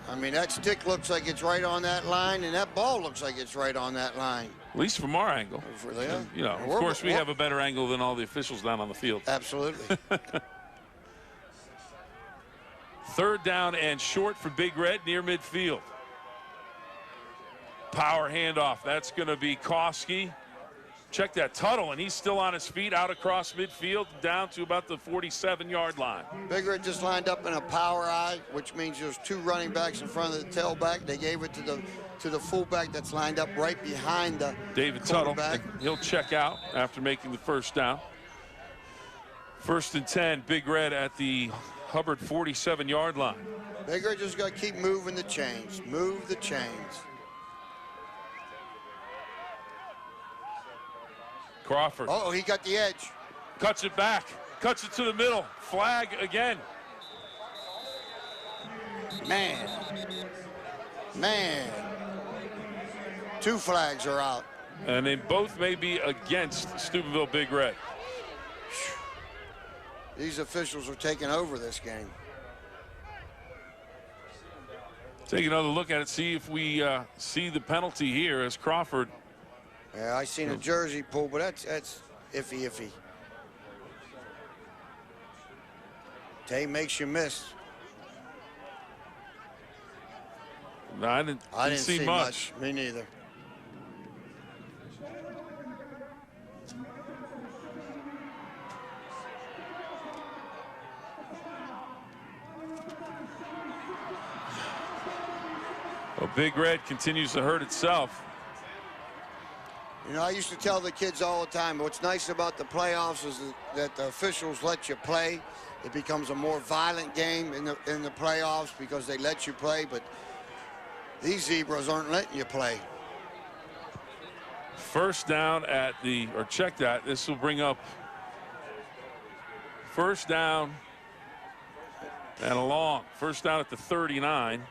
I mean, that stick looks like it's right on that line, and that ball looks like it's right on that line. At least from our angle. And, you know, of course, we have a better angle than all the officials down on the field. Absolutely. Third down and short for Big Red near midfield. Power handoff. That's going to be Koski. Check that, Tuttle, and he's still on his feet out across midfield down to about the 47-yard line. Big Red just lined up in a power eye, which means there's two running backs in front of the tailback. They gave it to the fullback that's lined up right behind the David Tuttle. He'll check out after making the first down. 1st and 10, Big Red at the Hubbard 47-yard line. Big Red just got to keep moving the chains. Move the chains. Crawford. Oh, he got the edge. Cuts it back. Cuts it to the middle. Flag again. Man. Two flags are out. And they both may be against Steubenville Big Red. These officials are taking over this game. Take another look at it, see if we see the penalty here as Crawford. Yeah, I seen a jersey pull, but that's iffy. Tay makes you miss. No, I didn't see much. Me neither. Well, Big Red continues to hurt itself. You know, I used to tell the kids all the time, what's nice about the playoffs is that the officials let you play. It becomes a more violent game in the playoffs because they let you play, but these zebras aren't letting you play. First down at the, or check that, this will bring up first down and a long. First down at the 39.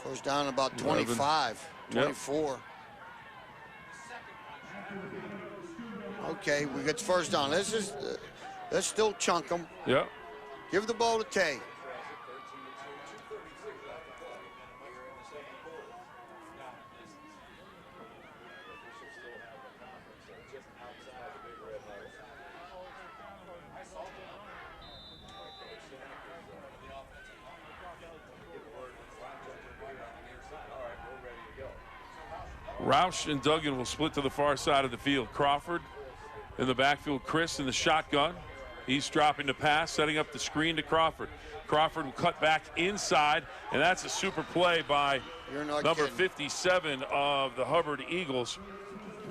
First down about 25, 24. Yep. Okay, we get first down. Let's still chunk them. Yep. Give the ball to Tay. Roush and Duggan will split to the far side of the field. Crawford in the backfield, Chris in the shotgun. He's dropping the pass, setting up the screen to Crawford. Crawford will cut back inside, and that's a super play by number 57 of the Hubbard Eagles.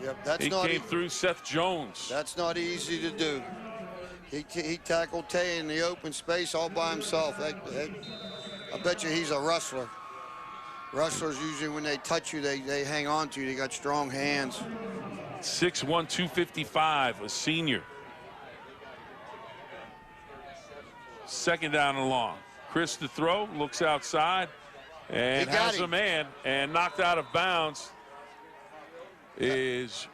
Yep, he came through Seth Jones. That's not easy to do. He tackled Tay in the open space all by himself. I bet you he's a wrestler. Wrestlers usually, when they touch you, they hang on to you. They got strong hands. 6'1", 255, a senior. Second down and long. Chris to throw, looks outside, and has a man, and knocked out of bounds is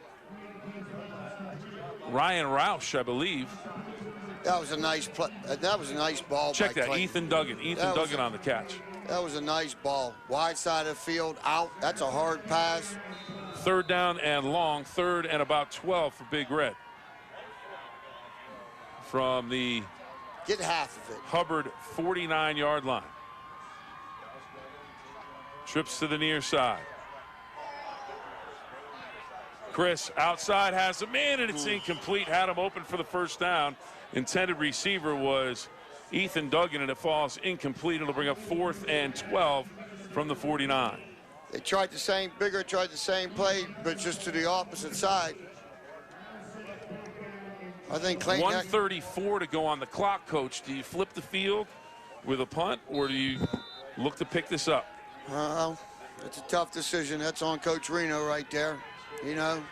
Ryan Roush, I believe. That was a nice play. That was a nice ball. Check that, Clayton. Ethan Duggan. Ethan Duggan on the catch. That was a nice ball. Wide side of the field, out. That's a hard pass. Third down and long. Third and about 12 for Big Red. From the get half of it. Hubbard 49-yard line. Trips to the near side. Chris outside has a man, and it's incomplete. Had him open for the first down. Intended receiver was Ethan Duggan, and it falls incomplete. It'll bring up 4th and 12 from the 49. They tried the same, Bigger tried the same play, but just to the opposite side. I think Clayton. 1:34 to go on the clock, Coach. Do you flip the field with a punt, or do you look to pick this up? It's a tough decision. That's on Coach Reno right there. You know,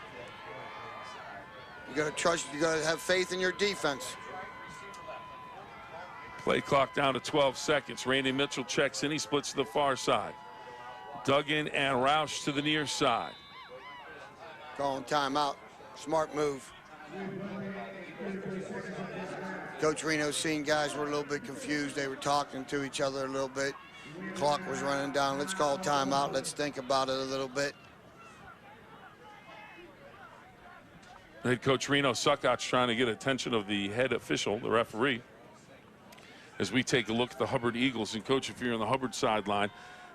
you got to trust, you got to have faith in your defense. Play clock down to 12 seconds. Randy Mitchell checks in. He splits to the far side. Duggan and Roush to the near side. Calling timeout. Smart move. Coach Reno seen guys were a little bit confused. They were talking to each other a little bit. Clock was running down. Let's call timeout. Let's think about it a little bit. Head coach Reno Suckot's trying to get attention of the head official, the referee, as we take a look at the Hubbard Eagles. And Coach, if you're on the Hubbard sideline,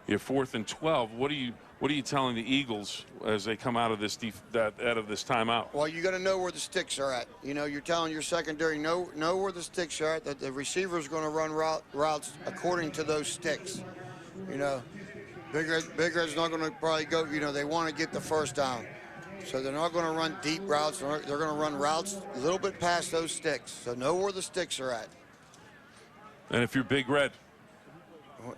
you're 4th and 12. What are you telling the Eagles as they come out of this out of this timeout? Well, you got to know where the sticks are at. You know, you're telling your secondary know where the sticks are at. That the receiver's going to run routes according to those sticks. You know, Big Red's not going to probably go. You know, they want to get the first down, so they're not going to run deep routes. They're going to run routes a little bit past those sticks. So know where the sticks are at. And if you're Big Red.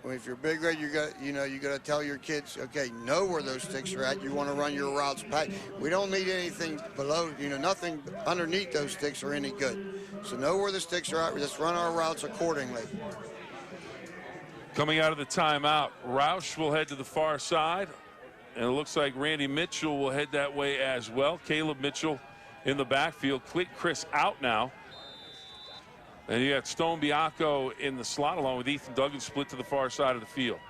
If you're Big Red, you got to tell your kids, okay, know where those sticks are at. You want to run your routes back. We don't need anything below, nothing underneath those sticks are any good. So know where the sticks are at. Let's run our routes accordingly. Coming out of the timeout, Roush will head to the far side, and it looks like Randy Mitchell will head that way as well. Caleb Mitchell in the backfield. Chris out now. And you got Stone Bianco in the slot along with Ethan Duggan split to the far side of the field.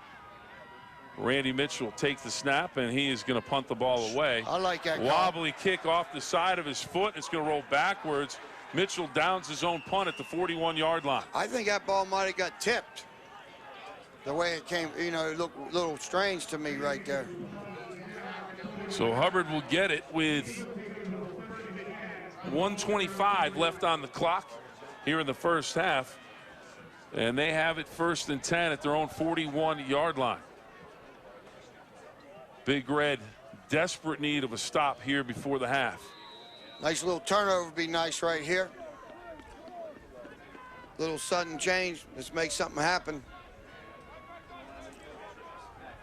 Randy Mitchell takes the snap, and he is going to punt the ball away. I like that. Wobbly kick off the side of his foot. It's going to roll backwards. Mitchell downs his own punt at the 41-yard line. I think that ball might have got tipped. The way it came, it looked a little strange to me right there. So Hubbard will get it with 1:25 left on the clock here in the first half, and they have it 1st and 10 at their own 41-yard line. Big Red, desperate need of a stop here before the half. Nice little turnover would be nice right here. Little sudden change. Let's make something happen.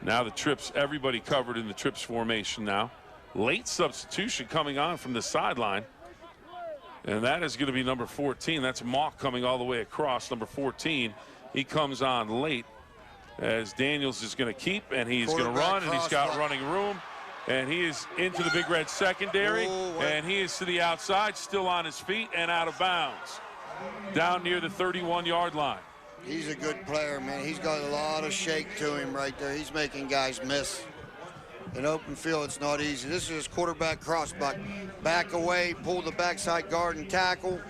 Now the trips, everybody covered in the trips formation now. Late substitution coming on from the sideline. And that is going to be number 14. That's Mock coming all the way across. Number 14, he comes on late as Daniels is going to keep, and he's going to run, and he's got running room. And he is into the Big Red secondary, and he is to the outside, still on his feet and out of bounds. Down near the 31-yard line. He's a good player, man. He's got a lot of shake to him right there. He's making guys miss. In open field, it's not easy. This is his quarterback crossback. Back away, pull the backside guard and tackle.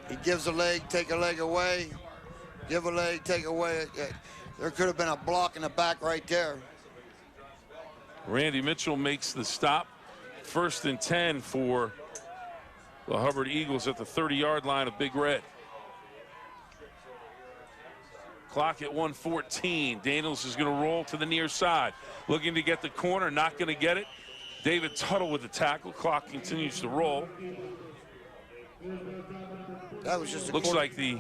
He gives a leg, take a leg away. Give a leg, take away. There could have been a block in the back right there. Randy Mitchell makes the stop. 1st and 10 for the Hubbard Eagles at the 30-yard line of Big Red. Clock at 1:14. Daniels is going to roll to the near side. Looking to get the corner, not going to get it. David Tuttle with the tackle. Clock continues to roll. That was just looks like the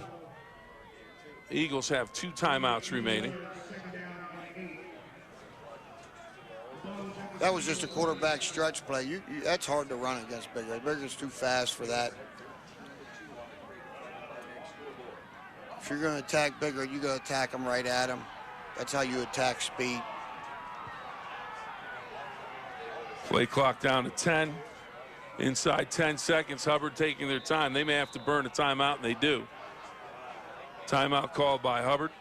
Eagles have 2 timeouts remaining. That was just a quarterback stretch play. That's hard to run against Big Red. Big Red's too fast for that. If you're going to attack Big Red, you got to attack him right at him. That's how you attack speed. Play clock down to 10. Inside 10 seconds, Hubbard taking their time. They may have to burn a timeout, and they do. Timeout called by Hubbard.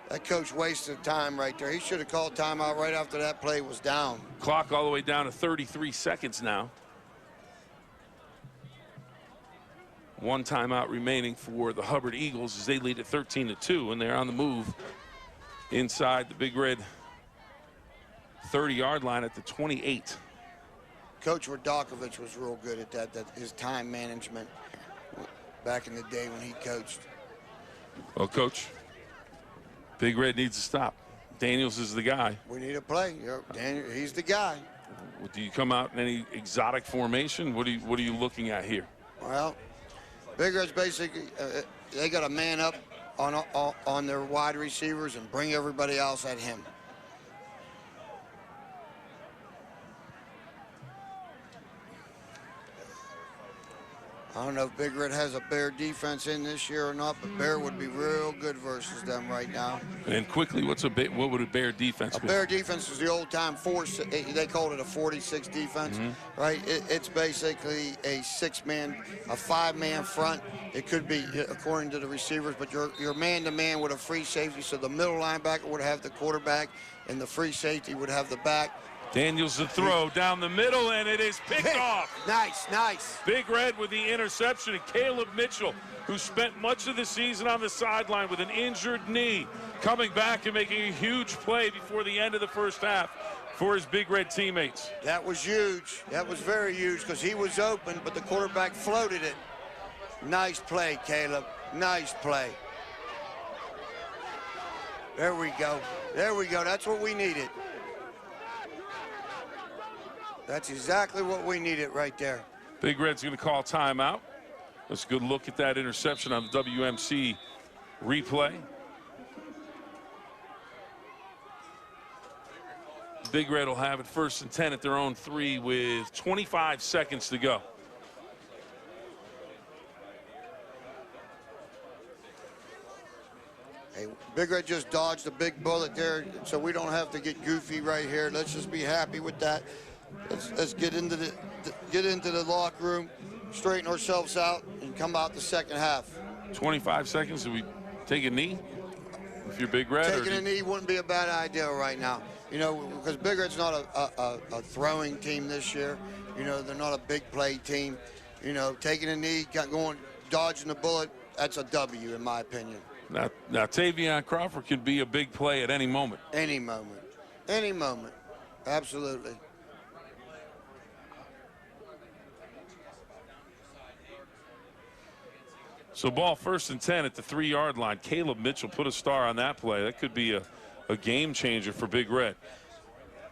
That coach wasted time right there. He should have called timeout right after that play was down. Clock all the way down to 33 seconds now. 1 timeout remaining for the Hubbard Eagles as they lead at 13-2, and they're on the move inside the Big Red 30-yard line at the 28. Coach Radakovich was real good at that his time management back in the day when he coached. Well, Coach, Big Red needs to stop. Daniels is the guy. We need a play. Daniel, he's the guy. Do you come out in any exotic formation? What are you looking at here? Well, Big Red's basically they got to man up on their wide receivers and bring everybody else at him. I don't know if Big Red has a Bear defense in this year or not, but Bear would be real good versus them right now. And quickly, what would a Bear defense be? A Bear defense is the old-time they called it a 46 defense, right? It's basically a five-man front. It could be according to the receivers, but you're man-to-man with a free safety, so the middle linebacker would have the quarterback, and the free safety would have the back. Daniels the throw down the middle, and it is picked off. Nice. Big Red with the interception, and Caleb Mitchell, who spent much of the season on the sideline with an injured knee, coming back and making a huge play before the end of the first half for his Big Red teammates. That was huge. That was very huge because he was open, but the quarterback floated it. Nice play, Caleb. Nice play. There we go. That's what we needed. That's exactly what we needed right there. Big Red's going to call timeout. Let's go look at that interception on the WMC replay. Big Red will have it 1st and 10 at their own 3 with 25 seconds to go. Hey, Big Red just dodged a big bullet there, so we don't have to get goofy right here. Let's just be happy with that. Let's get into the locker room, straighten ourselves out, and come out the second half. 25 seconds. Do we take a knee? If you're Big Red, taking a knee wouldn't be a bad idea right now. You know, because Big Red's not a throwing team this year. You know, they're not a big play team. You know, taking a knee, dodging the bullet, that's a W in my opinion. Now Tavion Crawford could be a big play at any moment. Any moment. Absolutely. So ball 1st and 10 at the 3-yard line. Caleb Mitchell put a star on that play. That could be a game changer for Big Red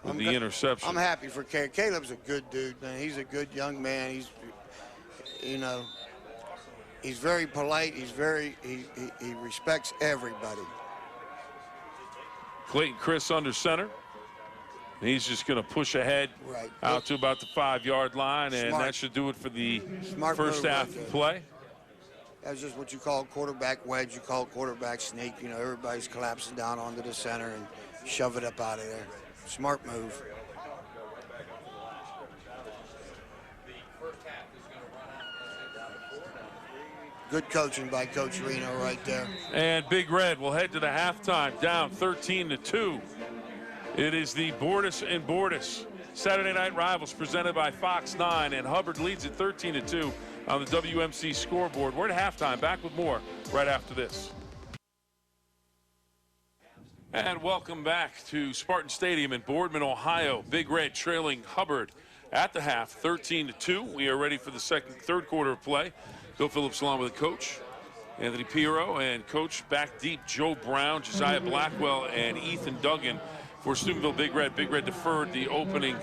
with the interception. I'm happy for Caleb. Caleb's a good dude, man. He's a good young man. He's, you know, he's very polite. He respects everybody. Clayton Chris under center. He's just going to push ahead out to about the 5-yard line, and that should do it for the first half play. That's just what you call quarterback wedge. You call quarterback sneak. You know, everybody's collapsing down onto the center and shove it up out of there. Smart move. Good coaching by Coach Reno right there. And Big Red will head to the halftime, down 13-2. It is the Bordis and Bordis Saturday Night Rivals presented by Fox 9, and Hubbard leads at 13-2 on the WMC scoreboard. We're at halftime. Back with more right after this. And welcome back to Spartan Stadium in Boardman, Ohio. Big Red trailing Hubbard at the half, 13-2. We are ready for the third quarter of play. Bill Phillips along with the coach, Anthony Piero, and coach back deep, Joe Brown, Josiah Blackwell, and Ethan Duggan for Steubenville Big Red. Big Red deferred the opening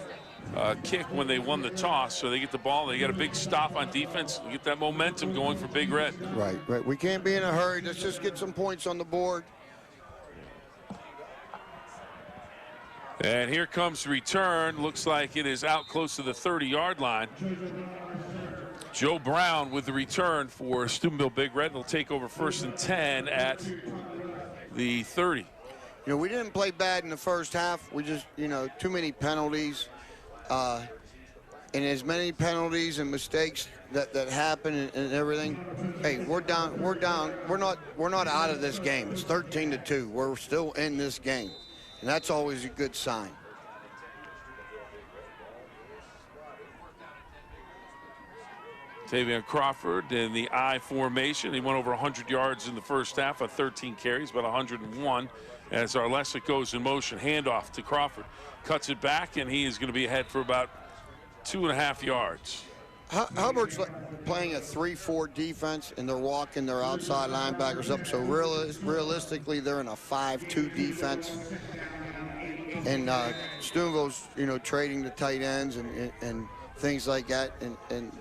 kick when they won the toss, so they get the ball. They got a big stop on defense. We get that momentum going for Big Red. Right. We can't be in a hurry. Let's just get some points on the board. And here comes the return. Looks like it is out close to the 30-yard line. Joe Brown with the return for Steubenville Big Red. They'll take over 1st and 10 at the 30. You know, we didn't play bad in the first half. We just, you know, too many penalties. And as many penalties and mistakes that happen and everything. Hey, we're down. We're not out of this game. It's 13-2. We're still in this game, and that's always a good sign. Tavion Crawford in the I formation. He went over 100 yards in the first half of 13 carries, about 101. As Arlesic goes in motion, handoff to Crawford. Cuts it back, and he is going to be ahead for about 2.5 yards. Hubbard's playing a 3-4 defense, and they're walking their outside linebackers up. So realistically, they're in a 5-2 defense. And Steubenville's, trading the tight ends and things like that. And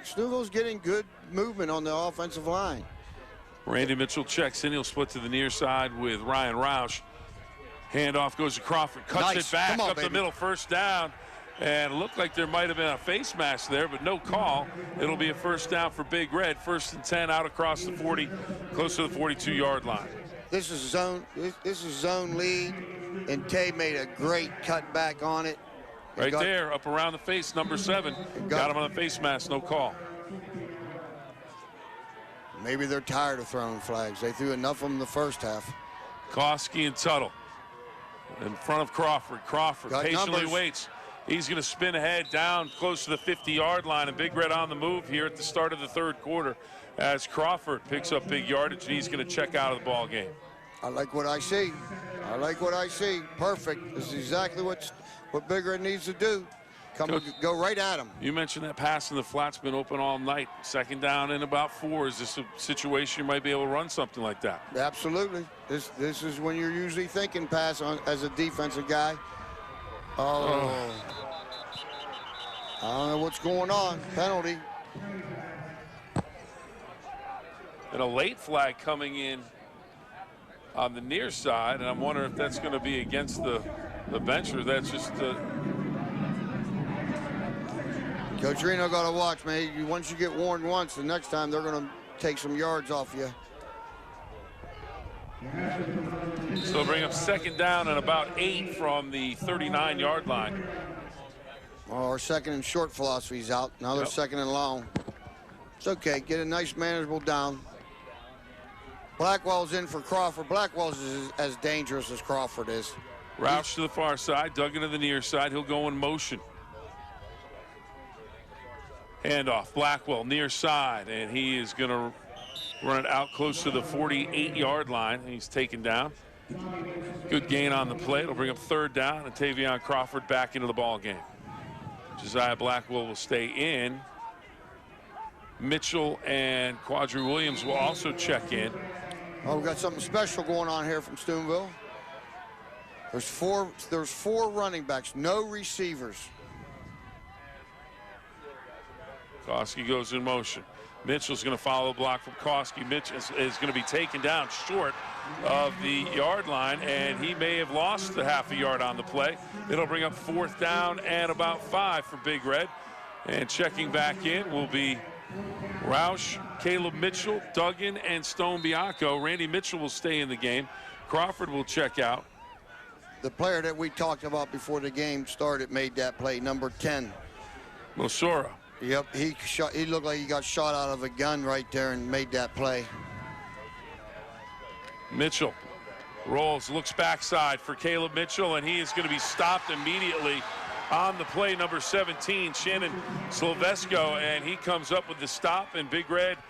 Steubenville's getting good movement on the offensive line. Randy Mitchell checks in. He'll split to the near side with Ryan Roush. Handoff goes to Crawford, cuts it back up the middle, first down. And it looked like there might have been a face mask there, but no call. It'll be a first down for Big Red. 1st and 10 out across the 40, close to the 42-yard line. This is zone lead, and Tay made a great cut back on it. Right there, up around the face, number 7. Got him on the face mask, no call. Maybe they're tired of throwing flags. They threw enough of them in the first half. Koski and Tuttle in front of Crawford. Crawford patiently waits. He's going to spin ahead down close to the 50-yard line, and Big Red on the move here at the start of the 3rd quarter as Crawford picks up big yardage, and he's going to check out of the ball game. I like what I see. I like what I see. Perfect. This is exactly what Big Red needs to do. Go right at him. You mentioned that pass in the flat's been open all night. 2nd down and about 4. Is this a situation you might be able to run something like that? Absolutely. This is when you're usually thinking pass on as a defensive guy. Oh. I don't know what's going on. Penalty. And a late flag coming in on the near side, and I'm wondering if that's going to be against the bench, or that's just Coach Reno got to watch, man. Once you get warned once, the next time they're going to take some yards off you. So they'll bring up 2nd down and about 8 from the 39-yard line. Well, our 2nd and short philosophy's out. Now they're 2nd and long. It's okay. Get a nice manageable down. Blackwell's in for Crawford. Blackwell's as dangerous as Crawford is. Roush to the far side, Duggan to the near side. He'll go in motion. Handoff, Blackwell near side, and he is going to run it out close to the 48-yard line. He's taken down. Good gain on the play. It'll bring up 3rd down, and Tavion Crawford back into the ball game. Josiah Blackwell will stay in. Mitchell and Quadri Williams will also check in. Oh, we've got something special going on here from Steubenville. There's four running backs, no receivers. Koski goes in motion. Mitchell's going to follow the block from Koski. Mitch is going to be taken down short of the yard line, and he may have lost the half a yard on the play. It'll bring up 4th down and about 5 for Big Red. And checking back in will be Roush, Caleb Mitchell, Duggan, and Stone Bianco. Randy Mitchell will stay in the game. Crawford will check out. The player that we talked about before the game started made that play, number 10. Mosora. Yep, he looked like he got shot out of a gun right there and made that play. Mitchell rolls, looks backside for Caleb Mitchell, and he is going to be stopped immediately on the play, number 17, Shannon Silvesco, and he comes up with the stop, and Big Red's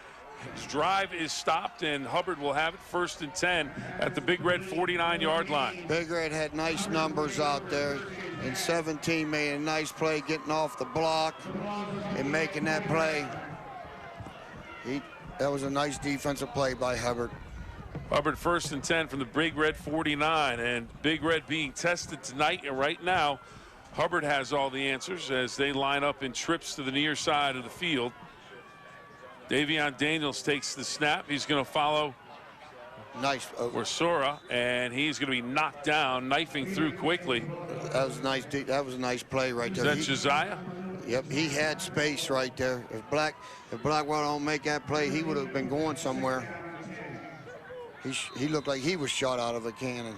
drive is stopped, and Hubbard will have it 1st and 10 at the Big Red 49-yard line. Big Red had nice numbers out there, and 17 made a nice play getting off the block and making that play. That was a nice defensive play by Hubbard. Hubbard 1st and 10 from the Big Red 49, and Big Red being tested tonight, and right now Hubbard has all the answers as they line up in trips to the near side of the field. Davion Daniels takes the snap. He's going to follow nice Worsora, and he's going to be knocked down, knifing through quickly. That was nice. That was a nice play right there. Is that Josiah? Yep, he had space right there. If Blackwell don't make that play, he would have been going somewhere. He looked like he was shot out of a cannon.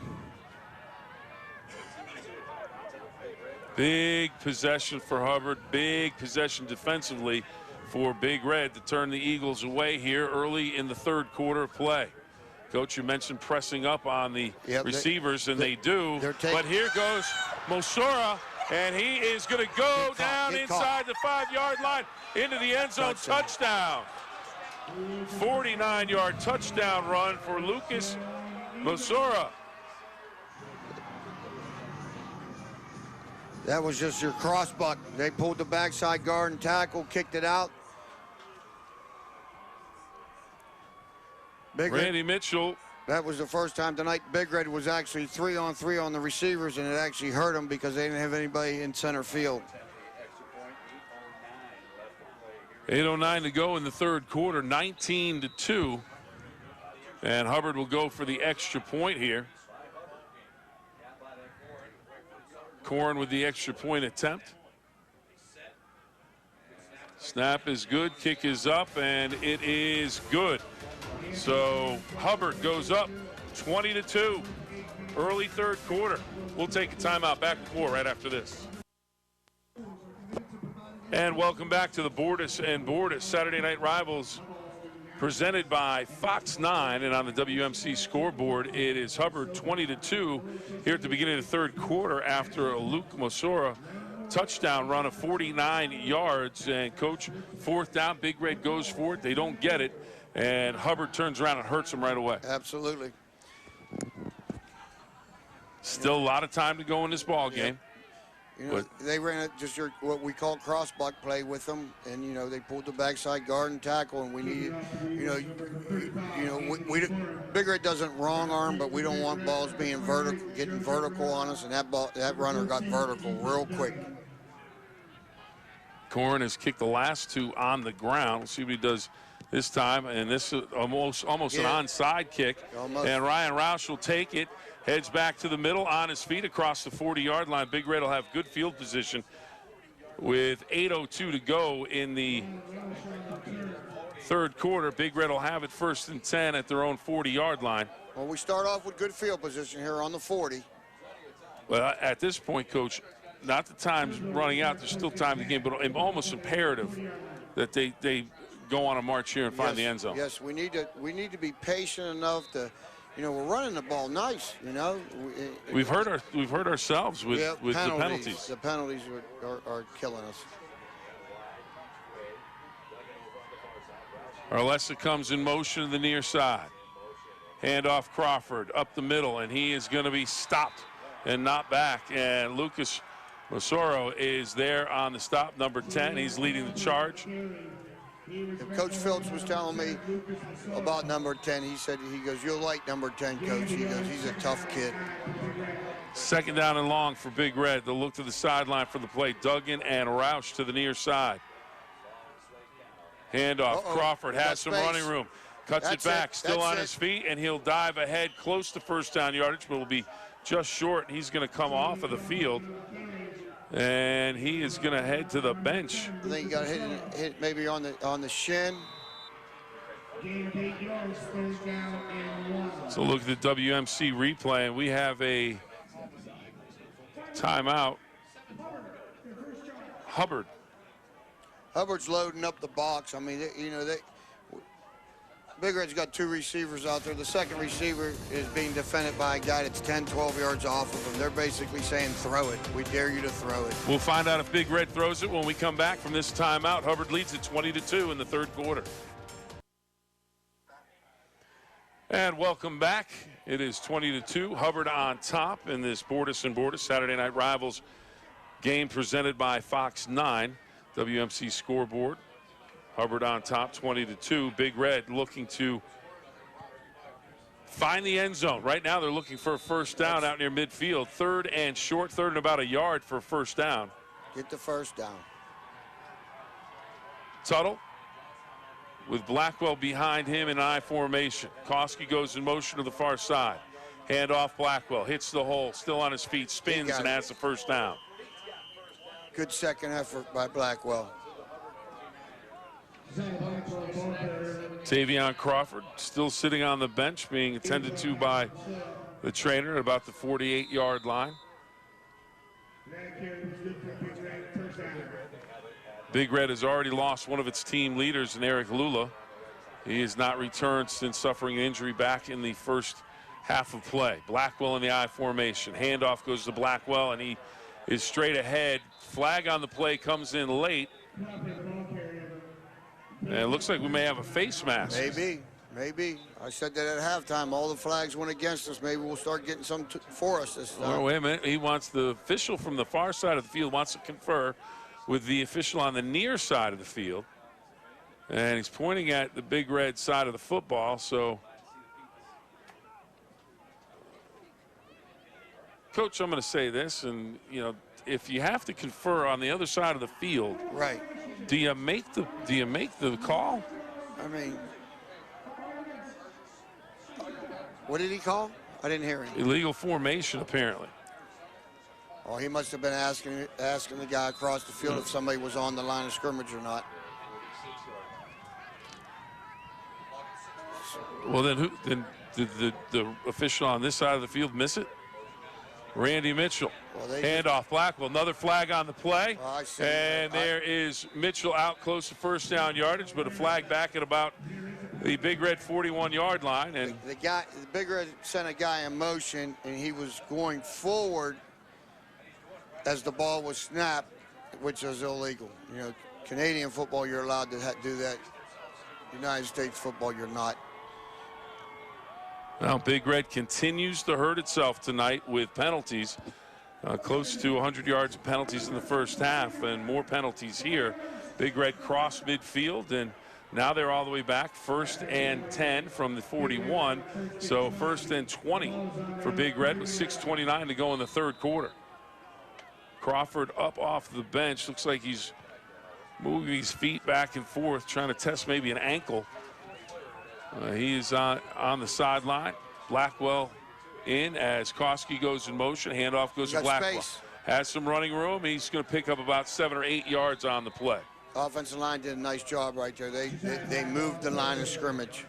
Big possession for Hubbard. Big possession defensively for Big Red to turn the Eagles away here early in the 3rd quarter of play. Coach, you mentioned pressing up on the receivers, and they do. But here goes Mosora, and he is going to go down inside the 5-yard line into the end zone. Touchdown. 49-yard touchdown run for Lucas Mosora. That was just your cross buck. They pulled the backside guard and tackle, kicked it out. Randy Mitchell. That was the first time tonight Big Red was actually 3-on-3 on the receivers, and it actually hurt them because they didn't have anybody in center field. 8:09 to go in the third quarter, 19-2. And Hubbard will go for the extra point here. Corn with the extra point attempt. Snap is good, kick is up, and it is good. So Hubbard goes up 20-2, early third quarter. We'll take a timeout. Back to more right after this. And welcome back to the Bordis and Bordis Saturday Night Rivals, presented by Fox 9. And on the WMC scoreboard, it is Hubbard 20-2 here at the beginning of the third quarter after a Luke Mosora touchdown run of 49 yards. And coach, fourth down, Big Red goes for it. They don't get it. And Hubbard turns around and hurts him right away. Absolutely. Still a lot of time to go in this ball game. You know, they ran just what we call cross buck play with them, and you know they pulled the backside guard and tackle, and we needed, Big Red doesn't wrong arm, but we don't want balls being getting vertical on us, and that runner got vertical real quick. Corn has kicked the last two on the ground. We'll see what he does this time, and this is almost an onside kick. Almost. And Ryan Roush will take it, heads back to the middle on his feet across the 40-yard line. Big Red will have good field position with 8:02 to go in the third quarter. Big Red will have it 1st and 10 at their own 40-yard line. Well, we start off with good field position here on the 40. Well, at this point, Coach, not the time's running out. There's still time in the game, but almost imperative that they go on a march here and find the end zone. Yes, we need to be patient enough to, we're running the ball nice. We've hurt ourselves with the penalties. The penalties are killing us. Arlessa comes in motion to the near side. Hand off Crawford up the middle, and he is going to be stopped and not back. And Lucas Mosoro is there on the stop, number 10. He's leading the charge. Coach Phillips was telling me about number 10. He goes, you'll like number 10, Coach. He goes, he's a tough kid. Second down and long for Big Red. They'll look to the sideline for the play. Duggan and Roush to the near side. Handoff. Crawford has some running room. Cuts it back, still on his feet, and he'll dive ahead close to first down yardage, but will be just short. He's going to come off of the field. And he is going to head to the bench. I think he got hit maybe on the shin. So look at the WMC replay, and we have a timeout. Hubbard's loading up the box. I mean, Big Red's got two receivers out there. The second receiver is being defended by a guy that's 10, 12 yards off of him. They're basically saying, throw it. We dare you to throw it. We'll find out if Big Red throws it when we come back from this timeout. Hubbard leads it 20-2 in the third quarter. And welcome back. It is 20-2. Hubbard on top in this Bordis and Bordis Saturday Night Rivals game presented by Fox 9, WMC scoreboard. Hubbard on top, 20-2. Big Red looking to find the end zone. Right now they're looking for a first down out near midfield. Third and short, third and about a yard for a first down. Get the first down. Tuttle with Blackwell behind him in I formation. Koski goes in motion to the far side. Hand off Blackwell, hits the hole, still on his feet, spins and has the first down. Good second effort by Blackwell. Tavion Crawford still sitting on the bench, being attended to by the trainer at about the 48-yard line. Big Red has already lost one of its team leaders in Eric Lula. He has not returned since suffering an injury back in the first half of play. Blackwell in the I formation. Handoff goes to Blackwell, and he is straight ahead. Flag on the play comes in late. And it looks like we may have a face mask. Maybe. Maybe. I said that at halftime. All the flags went against us. Maybe we'll start getting some for us this time. Oh, wait a minute. He wants the official from the far side of the field wants to confer with the official on the near side of the field. And he's pointing at the Big Red side of the football. So, Coach, I'm going to say this, and, you know, if you have to confer on the other side of the field, right? Do you make the call? I mean, what did he call? I didn't hear him. Illegal formation, apparently. Oh, he must have been asking the guy across the field if somebody was on the line of scrimmage or not. Well, then did the official on this side of the field miss it? Randy Mitchell. Well, handoff Blackwell. Another flag on the play. Well, I see. And there is Mitchell out close to first down yardage, but a flag back at about the Big Red 41-yard line. And the Big Red sent a guy in motion, and he was going forward as the ball was snapped, which is illegal. You know, Canadian football, you're allowed to do that. United States football, you're not. Now, Big Red continues to hurt itself tonight with penalties. Close to 100 yards of penalties in the first half, and more penalties here. Big Red crossed midfield, and now they're all the way back. 1st and 10 from the 41. So 1st and 20 for Big Red with 6:29 to go in the third quarter. Crawford up off the bench. Looks like he's moving his feet back and forth, trying to test maybe an ankle. He is on the sideline. Blackwell in as Koski goes in motion. Handoff goes to Blackwell. Space. Has some running room. He's going to pick up about 7 or 8 yards on the play. Offensive line did a nice job right there. They moved the line of scrimmage.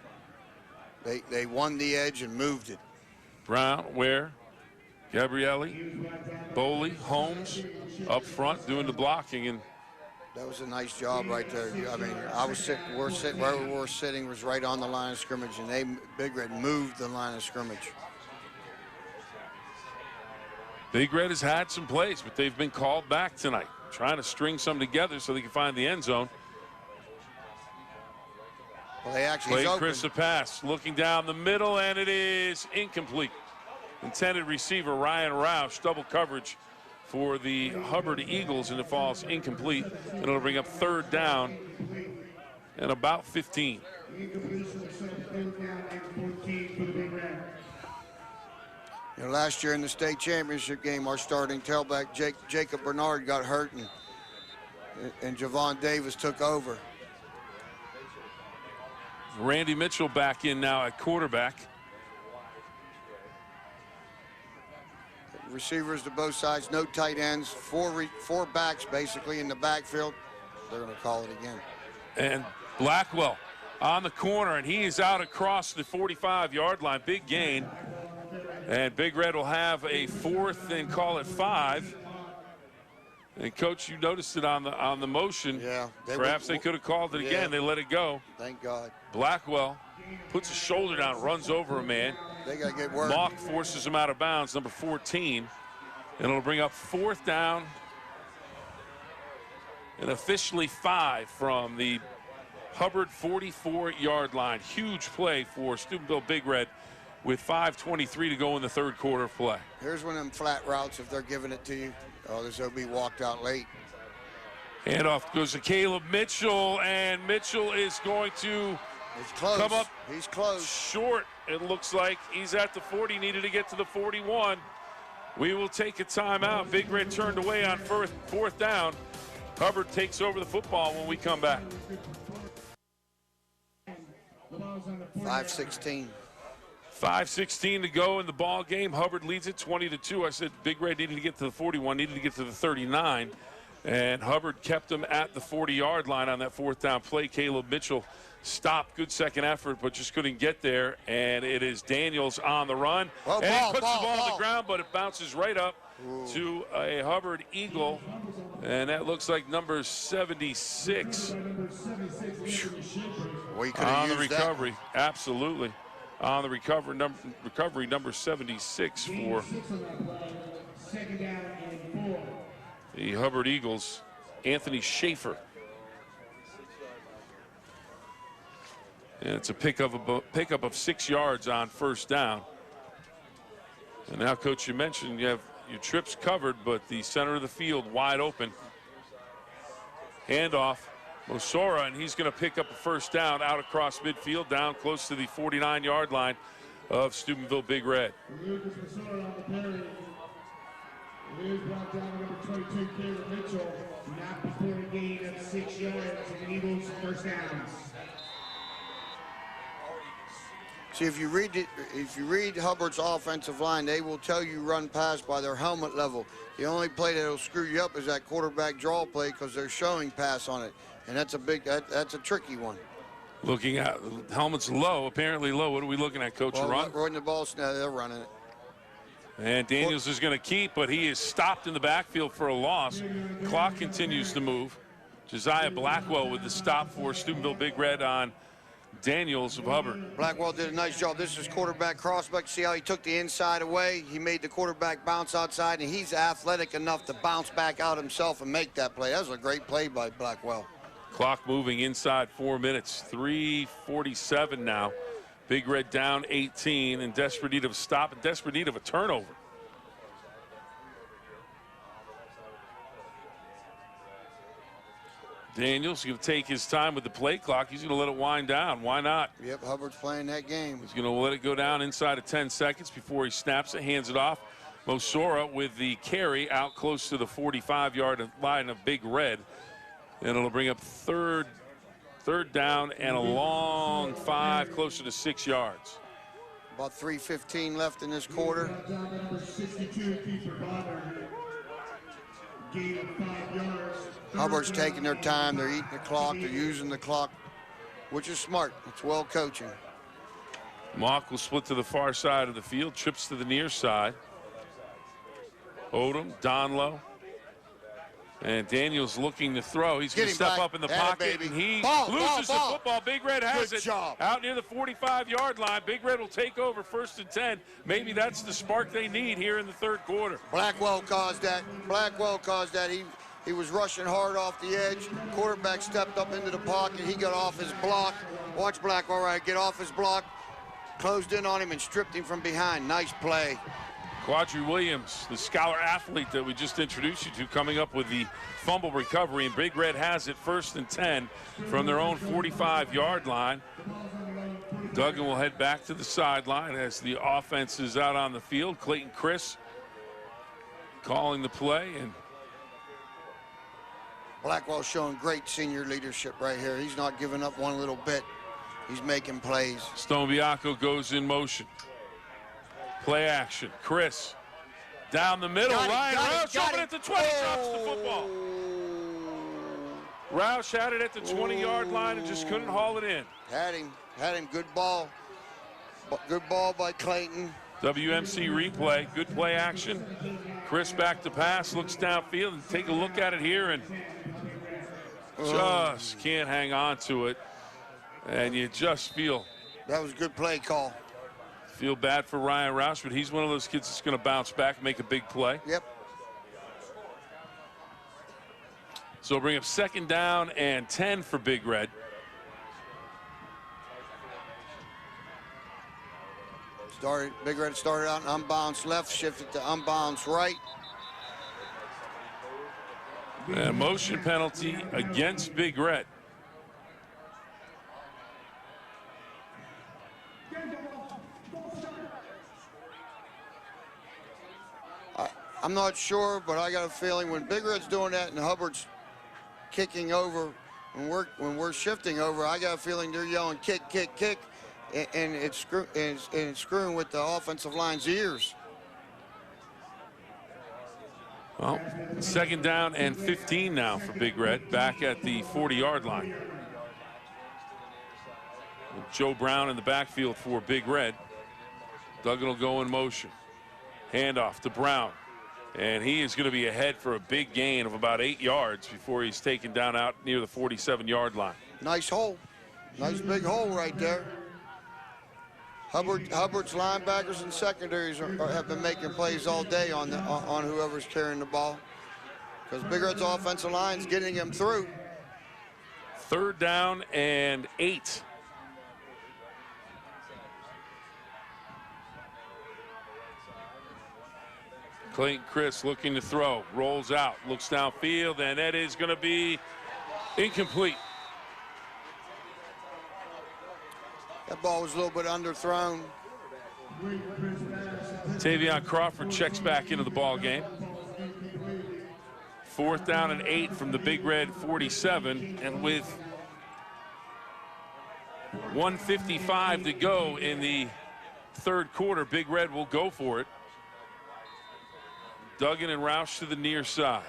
They won the edge and moved it. Brown, Ware, Gabrielli, Boley, Holmes up front doing the blocking, and that was a nice job right there. I mean, where we were sitting was right on the line of scrimmage, and Big Red moved the line of scrimmage. Big Red has had some plays, but they've been called back tonight, trying to string some together so they can find the end zone. Well, they actually Play Chris a pass, looking down the middle, and it is incomplete. Intended receiver Ryan Roush, double coverage for the Hubbard Eagles, and it falls incomplete, and it'll bring up 3rd down and about 15. You know, last year in the state championship game, our starting tailback Jacob Bernard got hurt, and Javon Davis took over. Randy Mitchell back in now at quarterback. Receivers to both sides, no tight ends, four backs basically in the backfield. They're going to call it again. And Blackwell on the corner, and he is out across the 45-yard line. Big gain. And Big Red will have a 4th and call it 5. And Coach, you noticed it on the motion. Yeah. Perhaps they could have called it again. They let it go. Thank God. Blackwell puts his shoulder down, runs over a man. They got to get work. Mock forces him out of bounds, number 14. And it'll bring up 4th down and officially 5 from the Hubbard 44-yard line. Huge play for Steubenville Big Red with 5:23 to go in the third quarter of play. Here's one of them flat routes if they're giving it to you. Oh, this OB walked out late. Handoff goes to Caleb Mitchell, and Mitchell is going to come up. He's close. Short, it looks like. He's at the 40, needed to get to the 41. We will take a timeout. Big Red turned away on 4th down. Hubbard takes over the football when we come back. 5:16. 5:16 to go in the ball game. Hubbard leads it 20-2. I said Big Red needed to get to the 41, needed to get to the 39. And Hubbard kept him at the 40-yard line on that 4th down play. Caleb Mitchell stopped. Good second effort, but just couldn't get there. And it is Daniels on the run. Well, and ball, he puts ball, the ball on ball. the ground, but it bounces right up to a Hubbard Eagle. And that looks like number 76 Well, on the recovery. Absolutely. On the recovery, number 76 for the Hubbard Eagles, Anthony Schaefer. And it's a pickup of 6 yards on first down. And now, Coach, you mentioned you have your trips covered, but the center of the field wide open. Handoff, Mosora, and he's going to pick up a first down out across midfield, down close to the 49-yard line of Steubenville Big Red. Is brought down to number 22, Caleb Mitchell, not before a gain of 6 yards, and Eagles first downs. See, if you read Hubbard's offensive line, they will tell you run pass by their helmet level. The only play that will screw you up is that quarterback draw play because they're showing pass on it, and that's a tricky one. Looking at helmets low, apparently low. What are we looking at, Coach? Well, run? Running the ball, they're running it. And Daniels is going to keep, but he is stopped in the backfield for a loss. Clock continues to move. Josiah Blackwell with the stop for Steubenville Big Red on Daniels of Hubbard. Blackwell did a nice job. This is quarterback crossback. See how he took the inside away? He made the quarterback bounce outside, and he's athletic enough to bounce back out himself and make that play. That was a great play by Blackwell. Clock moving inside 4 minutes. 3:47 now. Big Red down 18, in desperate need of a stop and desperate need of a turnover. Daniels going to take his time with the play clock. He's going to let it wind down. Why not? Yep, Hubbard's playing that game. He's going to let it go down inside of 10 seconds before he snaps it, hands it off. Mosora with the carry out close to the 45-yard line of Big Red. And it'll bring up third down and a long 5, closer to 6 yards. About 3:15 left in this quarter. Hubbard's taking their time. They're eating the clock. They're using the clock, which is smart. It's well coaching. Mock will split to the far side of the field, trips to the near side. Odom, Donlow. And Daniels looking to throw. He's going to step up in the pocket, and he loses the football. Big Red has it out near the 45-yard line. Big Red will take over 1st and 10. Maybe that's the spark they need here in the third quarter. Blackwell caused that. Blackwell caused that. He was rushing hard off the edge. Quarterback stepped up into the pocket. He got off his block. Watch Blackwell get off his block. Closed in on him and stripped him from behind. Nice play. Quadri Williams, the scholar athlete that we just introduced you to, coming up with the fumble recovery, and Big Red has it 1st and 10 from their own 45-yard line. Duggan will head back to the sideline as the offense is out on the field. Clayton Chris calling the play, and Blackwell showing great senior leadership right here. He's not giving up one little bit. He's making plays. Stone Bianco goes in motion. Play action. Chris down the middle. Ryan Roush open at the 20, drops the football. Roush had it at the 20-yard line and just couldn't haul it in. Had him. Good ball. Good ball by Clayton. WMC replay. Good play action. Chris back to pass, looks downfield, and take a look at it here, and just can't hang on to it. And you just feel. That was a good play call. Feel bad for Ryan Roush, but he's one of those kids that's going to bounce back and make a big play. Yep. So bring up 2nd down and 10 for Big Red. Big Red started out in unbounce left, shifted to unbounce right. And a motion penalty against Big Red. I'm not sure, but I got a feeling when Big Red's doing that and Hubbard's kicking over, when we're shifting over, I got a feeling they're yelling kick, kick, kick, and it's screwing with the offensive line's ears. Well, 2nd down and 15 now for Big Red, back at the 40-yard line. With Joe Brown in the backfield for Big Red. Duggan will go in motion. Handoff to Brown. And he is going to be ahead for a big gain of about 8 yards before he's taken down out near the 47-yard line. Nice hole. Nice big hole right there. Hubbard's linebackers and secondaries have been making plays all day on whoever's carrying the ball, because Big Red's offensive line's getting him through. 3rd down and 8 Clayton Chris looking to throw, rolls out, looks downfield, and that is going to be incomplete. That ball was a little bit underthrown. Tavion Crawford checks back into the ball game. 4th down and 8 from the Big Red 47, and with 1:55 to go in the 3rd quarter, Big Red will go for it. Duggan and Roush to the near side.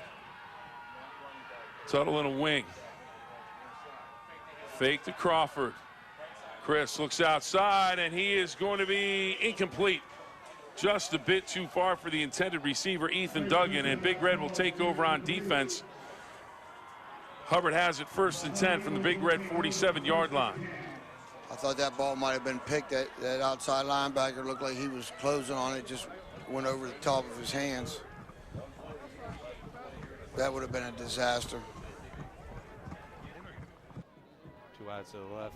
Tuttle in a wing. Fake to Crawford. Chris looks outside, and he is going to be incomplete. Just a bit too far for the intended receiver, Ethan Duggan, and Big Red will take over on defense. Hubbard has it 1st and 10 from the Big Red 47-yard line. I thought that ball might have been picked. That outside linebacker looked like he was closing on it, just went over the top of his hands. That would have been a disaster. 2 wides to the left,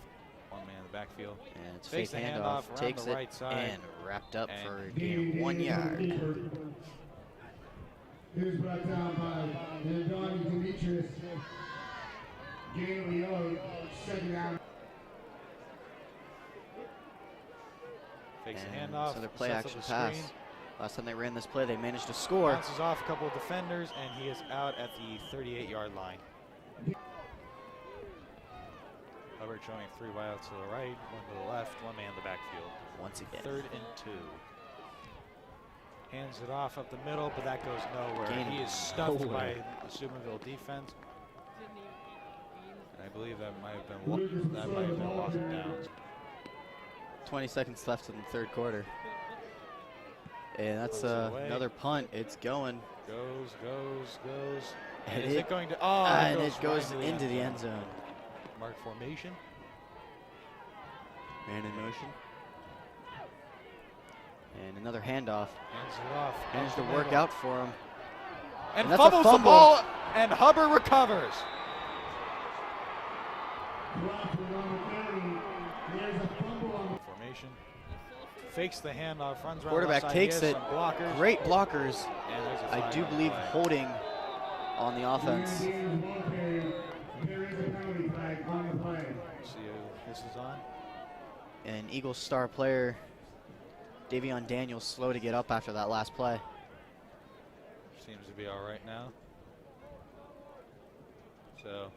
1 man in the backfield. And it's Fakes fake the handoff, handoff, takes around the it, right side. and wrapped up for a gain of 1 yard. Here's brought down by Donnie Demetrius. Gain of a yard, 2nd down. Fakes the And handoff. so their play sets up action the pass. screen, Last time they ran this play, they managed to score. bounces off a couple of defenders, and he is out at the 38-yard line. Hubbard showing 3 wide to the right, 1 to the left, 1 man in the backfield. Once again. 3rd and 2. Hands it off up the middle, but that goes nowhere. Gain He is stuffed nowhere. by the Steubenville defense. And I believe that might have been lost downs. 20 seconds left in the 3rd quarter. And that's Goes away. another punt. It's going. Goes. And Is it- it going to? Oh, and it it goes right into the end zone. Mark formation. Man in motion. And another handoff. Hands it off. Managed up to the work middle. out for him. And that's a fumbles the fumble. ball, and Hubbard recovers. Formation. Fakes the handoff, runs around Quarterback left side. takes He has it. some blockers. Great blockers. And there's a I flag do on the believe play. holding on the offense. There is a penalty flag on the play. See who this is on. And Eagles star player Davion Daniels slow to get up after that last play. Seems to be all right now. So,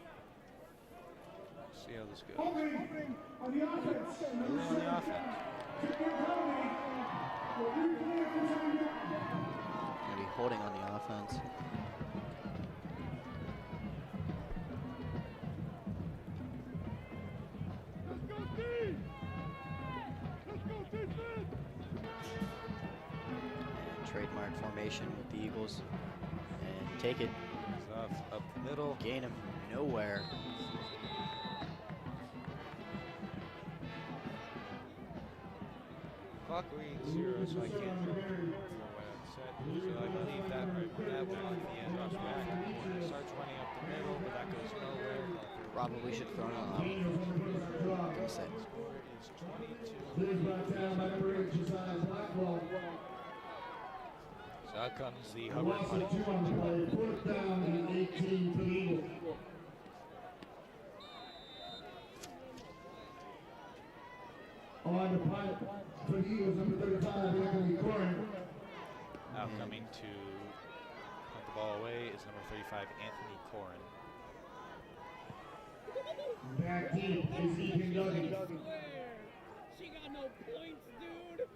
see how this goes. Opening on the offense. Moving on the offense. Gonna be holding on the offense. And trademark formation with the Eagles. And take it. Hands off up the middle. Gain of nowhere. Clock reads 0, so I can't do it set. So I believe that right when that went, the end drops back. It starts running up the middle, but that goes nowhere. Probably should throw it on. Go six. Score is 22. Here's brought down by number 8, Josiah Blackwell. So out comes the A Hubbard loss money. of 2 on the play. 4th down and 18 for the Eagles. On the punt for the Eagles, number 35, Anthony Corin. Now coming to punt the ball away is number 35, Anthony Corin. Back deep is Ethan Duggan. She got no points, dude.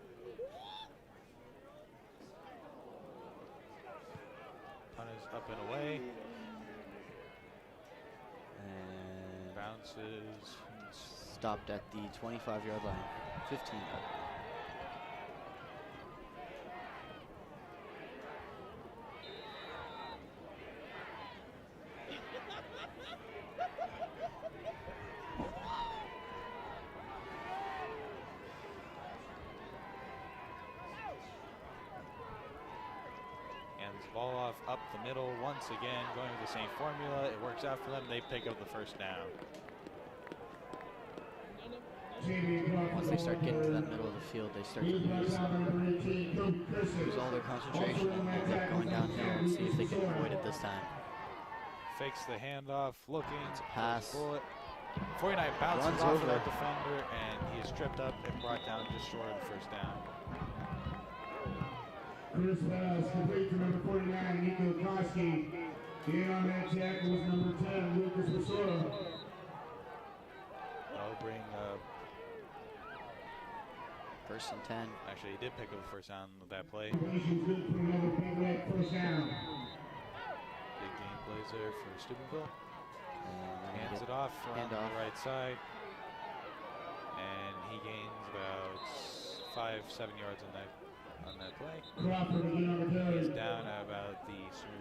Punt is up and away. And Bounces. stopped at the 25-yard line. 15 yard. Hands the ball off up the middle once again, going with the same formula. It works out for them. They pick up the 1st down. Once they start getting to that middle of the field, they start to lose all their concentration and end up going downhill. And see if they can avoid it this time. Fakes the handoff, looking. It's a pass. Bullet. 49 bounces Runs off over. of that defender, and he is tripped up and brought down just short of the first down. Chris Wells complete to number 49, Nico Koski. In on that tackle was number 10, Lucas Basura. That'll bring, First and 10. actually, he did pick up the first down with that play. Relations good for another big red first down. Big game plays there for Steubenville. And Hands it off around handoff. the right side. And he gains about 5-7 yards on that play. Crawford again on the He's carry. down at about the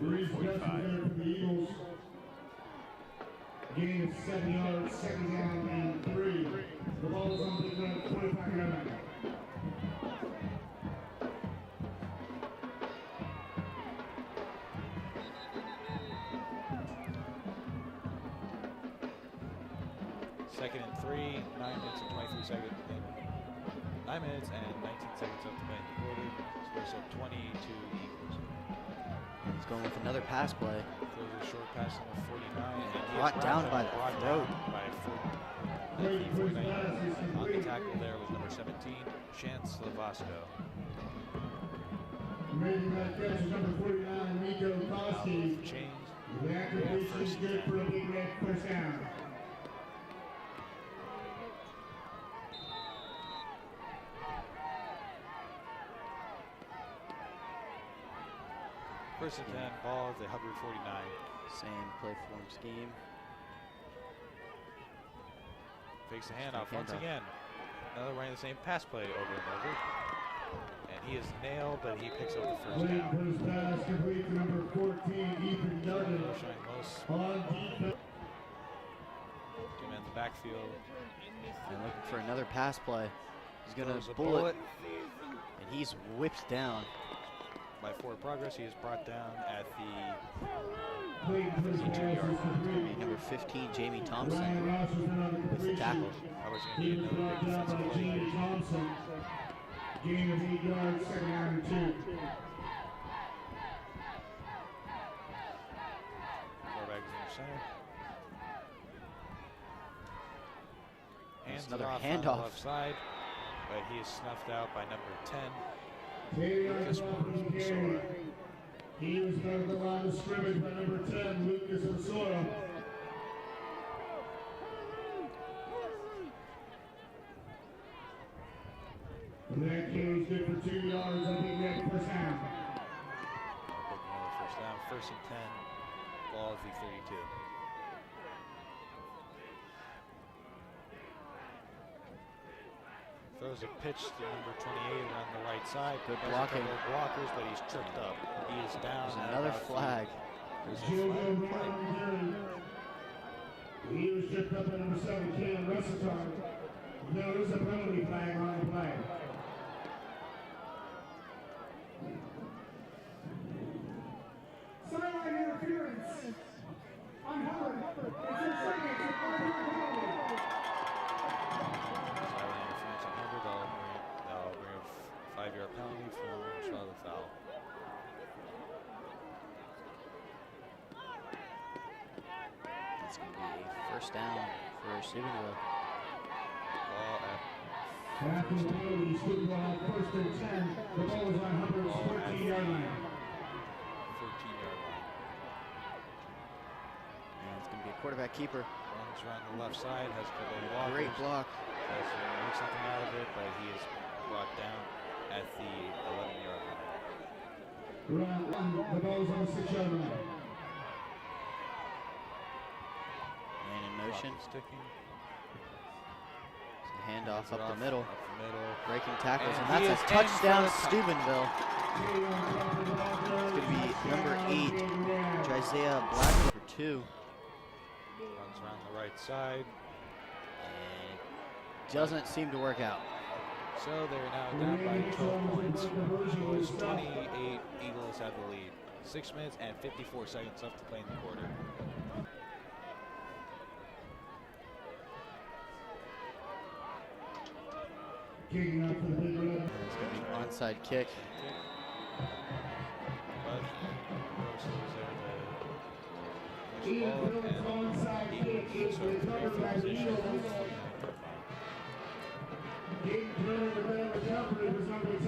Reese Steubenville Justin 45. there for the Eagles. Gain of 7 yards, second down and 3. The ball is on the 25-yard line. Second and 3, 9 minutes and 23 seconds. 9 minutes and 19 seconds left to play in the quarter. Scores up 20 to the Eagles. And he's going with another pass play. Throws a short pass on the 49. And he is Brought down by the brought throat. down by the 49. On the tackle there was number 17, Chance Lavasco. Making that catch is number 49, Nico Koski. Chains. That completion is good for a big red first down. First and 10, ball at the Hubbard 49. Same play form scheme. Fakes the handoff once handoff. again. Another running the same pass play over and over. And he is nailed, but he picks up the first Waiting down. for his pass complete to number 14, Ethan Duggan. Showing most On defense. two men in the backfield. And looking for another pass play. He's going Throws to a bullet. And he's whipped down. By forward progress, he is brought down at the Waiting for his pass is complete. Number 15, Jamie Ryan Thompson, Ross was in on the with the completion. tackle. I was going to He need was another brought big down defensive by play. Jamie Thompson. Gain of 8 yards, second down and 2. Quarterback is in the center. Hands another it off on the handoff. left side, but he is snuffed out by number 10. 10 yards Lucas off of the carry. He was going to the line of scrimmage by number 10, Lucas Basura. That carry is good for 2 yards. I think that first down. I'll pick another first down. First and 10, ball at the 32. Throws a pitch to number 28 on the right side. Good There's a blocking. couple of blockers, but he's tripped up. He is down. There's at another about the- flag. There's a Joe flag play. Brown on the carry. He was tripped up at number 7, Cam Russell. No, there's a penalty flag on the play. Sideline interference on Hubbard. It's a second. It's a 5-yard penalty. Sideline interference on Hubbard. That'll bring a 5-yard penalty from Charlotte foul. That's going to be a first down for Steubenville. Ball at After the penalty, Steubenville first and 10. The ball is on Hubbard's 14-yard line. 14-yard line. And it's going to be a quarterback keeper. Runs around the left side, has a couple of walkers. Great block. Tries to make something out of it, but he is brought down at the 11-yard line. The ball is on the 6-yard line. And in motion. Clock is ticking. It's a handoff Hands it up off the middle. Up the middle. Breaking tackles. And And he that's is a in for touchdown, the touch- Steubenville. It's going to be number 8, Jisiah Black for 2. Runs around the right side. And it doesn't seem to work out. So they're now down by 12 points. Scores 28. Eagles have the lead. 6 minutes and 54 seconds left to play in the quarter. Kicking up for the Big Red. And it's going to be an onside kick. But Gross was there to Ian ball, Phillips and onside kick Eagles is sort of recovered by the position. Eagles. Getting thrown in the middle of the recovery was number 10.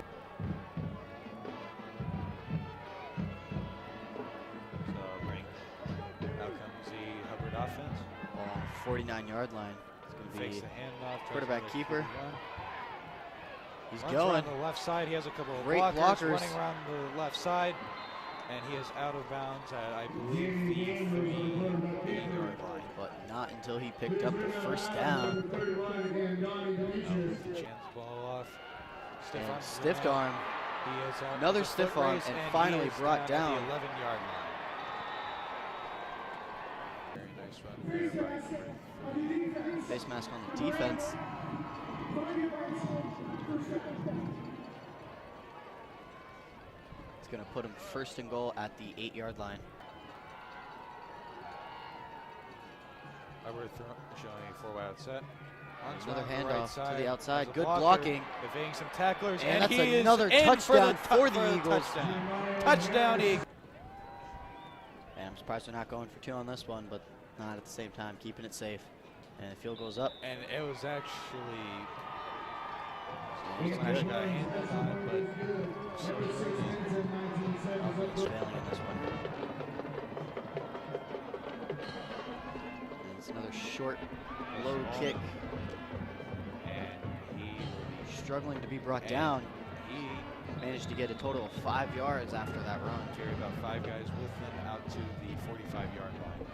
So out comes the Hubbard offense. Ball on the 49-yard line. It's going to Fakes be the handoff. tries quarterback to keeper. run. He's Runs going. around the left side. He has a couple of Great blockers. running around the left side. And he is out of bounds at, I believe, the 3-8-yard line. But not until he picked up the first down. With the chance ball off. And arm stiff grab. arm. He is out Another with the stiff foot arm race, and he finally is brought down. at the 11-yard line. Very nice run there by Hubbard. Face mask on the defense. It's going to put him first and goal at the 8-yard line. Hubbard showing a 4-wide set. Runs Another around the handoff right to side, the outside. has a Good blocker, blocking. evading some tacklers, And that's he is another in touchdown for the for the Eagles. Touchdown Eagles. And I'm surprised they're not going for 2 on this one, but not at the same time, keeping it safe. And the field goes up. And it was actually And it's actually good. got handled on it, but He's failing in this one. And it's another short, low kick. and he will be Struggling to be brought down. He Managed to get a total of 5 yards after that run. carried about 5 guys with him out to the 45-yard line.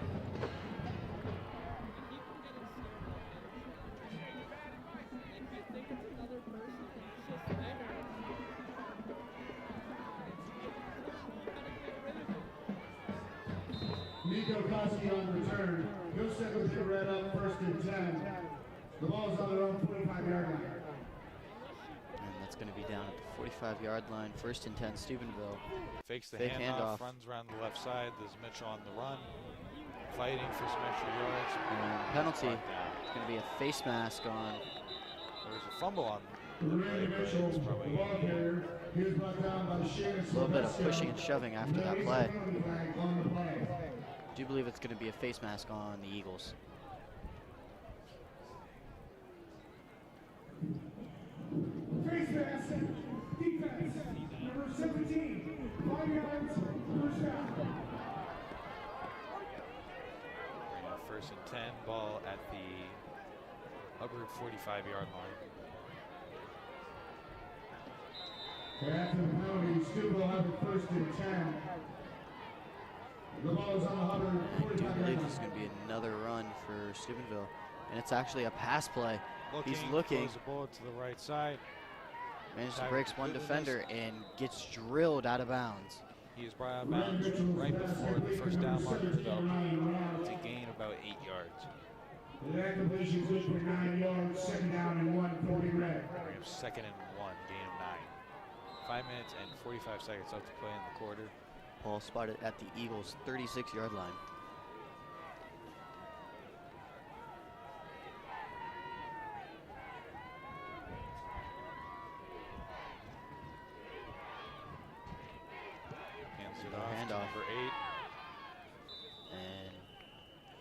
Nico Koski on return. He'll set the Big Red up first and 10. The ball's on their own 45-yard line. And that's going to be down at the 45-yard line. First and 10, Steubenville. Fakes the Fake handoff, handoff. runs around the left side. There's Mitchell on the run, fighting for some extra yards. And penalty. Brought down. It's going to be a face mask on. There's a fumble on Randy Mitchell, the ball carrier. He was brought down by Shannon A little bit of Sylvester. pushing and shoving after that There is a play. penalty flag on the play. I do believe it's going to be a face mask on the Eagles. Face mask, defense, number 17, 5 yards, first down. Bring up first and 10, ball at the Hubbard 45-yard line. After the penalty, Steubenville have it first and 10. The ball is on the Hubbard I do 45-yard believe line. this is going to be another run for Steubenville. And it's actually a pass play. He's Looking, looking. throws the ball to the right side. Manages to Tiger breaks one completed defender and gets drilled out of bounds. He is brought out of bounds right before the first down marker developed. It's a gain of about 8 yards. That completion is good for 9 yards, second down and 1 for Big Red. We have second and 1, gain of 9. 5 minutes and 45 seconds left to play in the quarter. Ball spotted at the Eagles' 36-yard line. Hands it Another off to handoff. number 8. And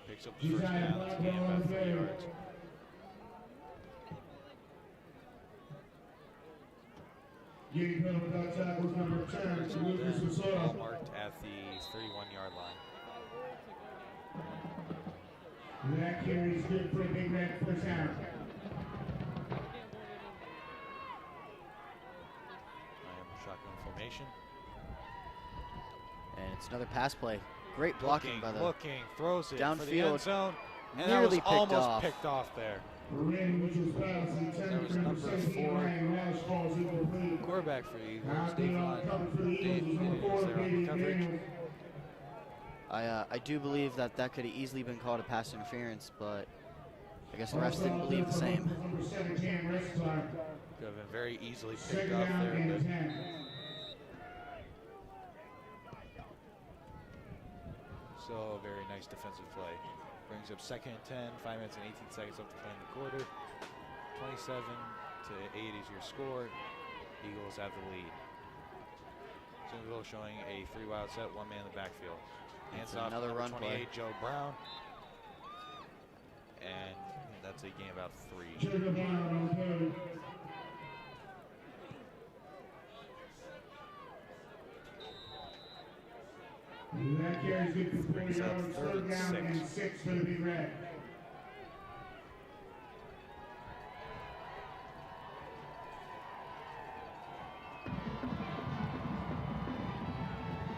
Picks up the first down. It's a gain of about 3 yards. Getting put with that tackle number 10, Lucas Ball Masola. marked at the 31-yard line. That carry is good for a Big Red first down. I am shotgun formation. and it's another pass play. Great blocking by the Looking, throws it for the downfield. end zone. And Nearly that was picked almost off. picked off there. Randy Mitchell's pass That intended was for number number 17, 4. Ryan Walsh, falls incomplete. Quarterback for the Eagles, Now being on cover for the Dave Eagles is number 4, is there on the Brady coverage. Daniels. I do believe that could have easily been called a pass interference, but I guess the refs didn't believe the same. Number 7, Cam Resclar. Could have been very easily picked Second off down there, and but 10. still a very nice defensive play. Brings up second and 10, 5 minutes and 18 seconds left to play in the quarter. to 8 is your score. Eagles have the lead. Steubenville showing a 3 wide set, 1 man in the backfield. Hands off another number run 28, play. Joe Brown. And that's a gain about 3. Jacob Brown on the carry. And that carry's good for 4 Brings up yards, 3rd 3rd and down 6. and 6 for the Big Red.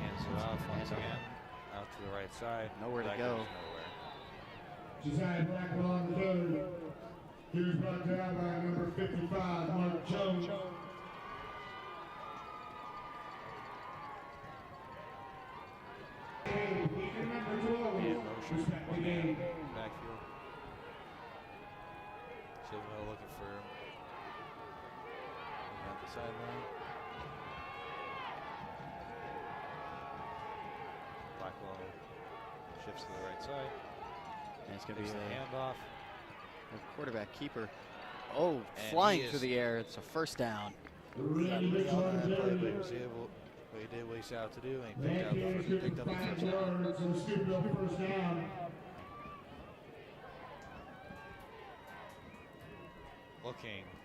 Hands it off once again. Out to the right side. Nowhere to That go. goes nowhere. Josiah Blackwell on the carry. He was brought down by number 55, Mark Jones. And number 12, And motion. respect the 1 man game. backfield. Steubenville looking for him. At the sideline. Blackwell shifts to the right side. And it's going to Takes be the a handoff. quarterback keeper. Oh, And flying he through is- the air. It's a first down. Randy Mitchell on the But carry. he was able, but he did what he set out to do, and he That carry's good picked for up the 5 first down. yards and Steubenville first down.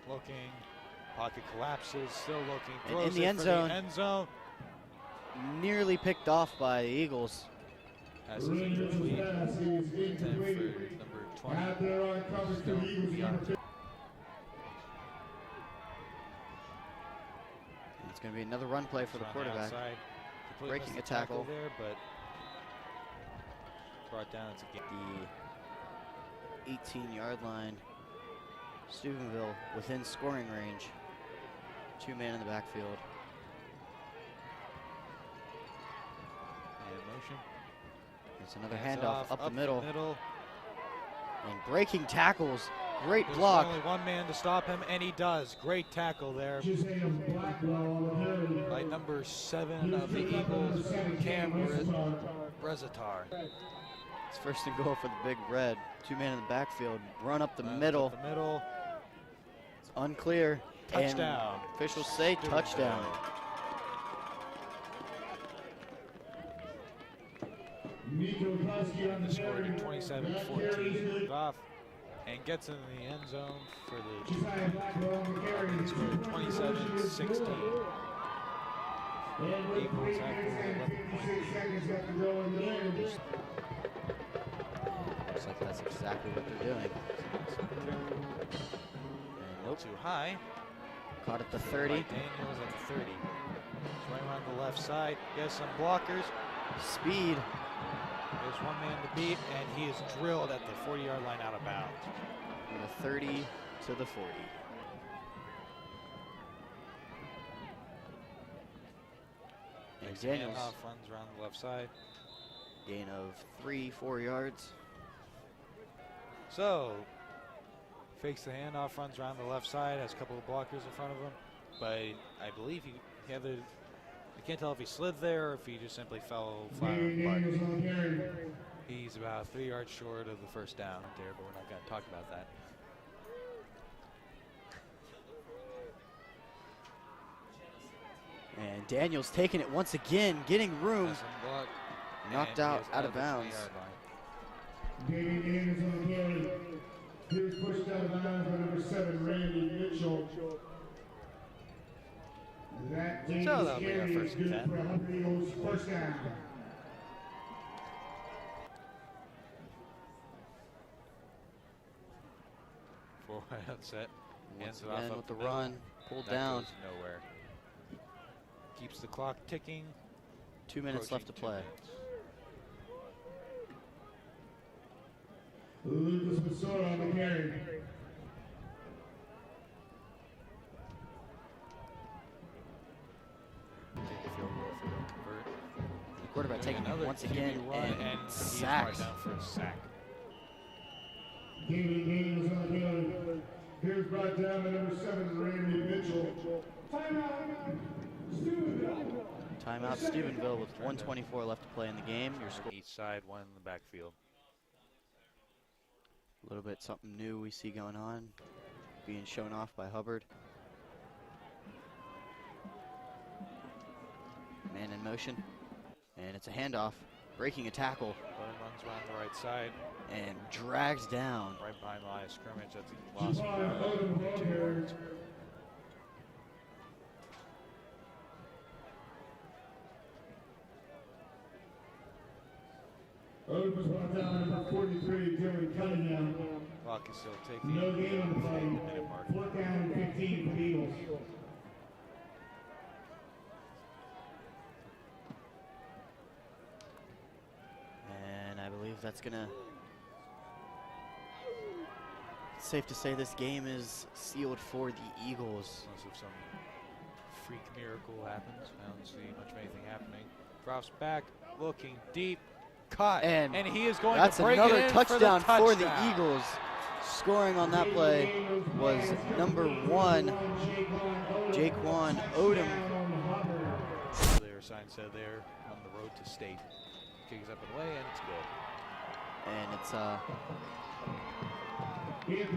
Looking. Pocket collapses, still looking. And Throws in the it end for zone. the end zone. Nearly picked off by the Eagles. Passes Randy Mitchell's incomplete. pass is 10 for incomplete. number 20. Out there on coverage for the Eagles, number 50. And it's going to be another run play for the On quarterback. outside. Completely Breaking missed a the tackle. there, but brought down to get The 18-yard line. Steubenville within scoring range. 2 man in the backfield. and motion. It's another Hands handoff off, up the middle. middle. And breaking tackles. Great There's block. only 1 man to stop him, and he does. Great tackle there Josiah Blackwell on the carry. by number 7 of the Eagles, Cam Brezitar. It's first and goal for the Big Red. 2 man in the backfield. Run up the Runs middle. up the middle. It's unclear. Touchdown. And officials say touchdown. Nico Lusky on The the score carry. to That carry's 27-14. good. Off and gets in the end zone for the Josiah Blackwell on the carry. score 27-16. And with Eagles 3 have minutes and 11 56 seconds left to go in the game. Looks like that's exactly what they're doing. And nope. Too high. Caught at the 30. By Daniels at the 30. He's right around the left side. Gets some blockers. Speed. There's 1 man to beat, and he is drilled at the 40-yard line out of bounds. From the 30 to the 40. And Makes Daniels, handoff, runs around the left side. gain of 3-4 yards. So, fakes the handoff, runs around the left side, has a couple of blockers in front of him. But I believe he either, I can't tell if he slid there or if he just simply fell flat on the butt. Daniels on the carry. He's about 3 yards short of the first down there, but we're not going to talk about that. And Daniels taking it once again, getting room. Has him blocked, Knocked and he out is out of the bounds. 20-yard line. David Daniels on the carry. He was pushed out of bounds by number 7, Randy Mitchell. That Daniels that'll be our carry is first and good 10. for Hubbard Eagles first down. Four-wide set. Once Hands it off again up with the middle. run, pulled That down. goes nowhere. Keeps the clock ticking. 2 minutes left to Approaching 2 play. minutes. Lucas Masora on the carry. Take the field goal if they don't convert. The quarterback Doing taking it another once QB again run, and he's sacked. right down for a sack. David Daniels on the carry. He was brought down by number 7, Randy Mitchell. Timeout. Steubenville. Timeout Steubenville with 1:24 left to play in the game. Your score. Each side, 1 in the backfield. A little bit something new we see going on. being shown off by Hubbard. Man in motion, and it's a handoff, breaking a tackle, Boardman runs around the right side, and drags down. right behind the line of scrimmage. That's a loss of 2 yards. Ovac brought down number 43, Dylan Cunningham. Clock is still taking No gain on the the play. minute mark. 4th down and 15 for the Eagles. And I believe that's gonna. It's safe to say this game is sealed for the Eagles. Unless if some freak miracle happens. I don't see much of anything happening. Drops back, looking deep, caught, And he is going That's to break another it in touchdown for the touchdown. Eagles. Scoring on that play was number 1, Jaquan Odom. Their sign said they're on the road to state. Kick is up and away, and it's good. And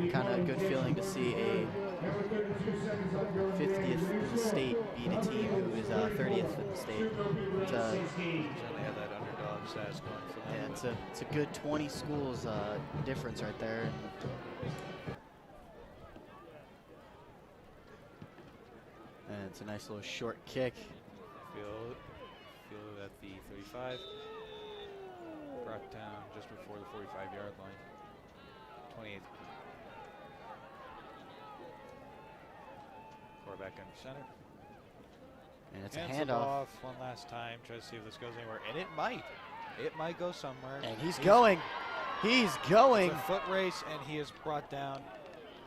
it's kind of a good feeling to see a 50th in the state beat a team who is 30th in the state. It's Certainly have that underdog status going for them. yeah, it's a good 20 schools difference right there. And it's a nice little short kick. Feel it at the 35. Brought down just before the 45-yard line. 28th. Quarterback under center. And it's Hands a it handoff. off one last time. Try to see if this goes anywhere. And it might. It might go somewhere. And he's going. He's going. It's a foot race, and he is brought down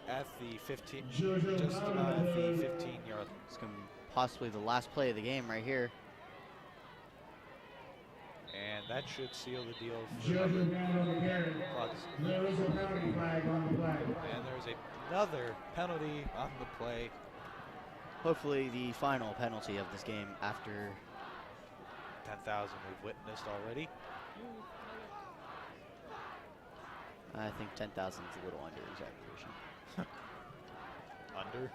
at the 15, just about at the 15-yard. It's going to be possibly the last play of the game right here. And that should seal the deal. Judgment down on the carry. Clock's There is a penalty flag on the play. And there's another penalty on the play. Hopefully the final penalty of this game after 10,000 we've witnessed already. I think 10,000 is a little under exaggeration. Under?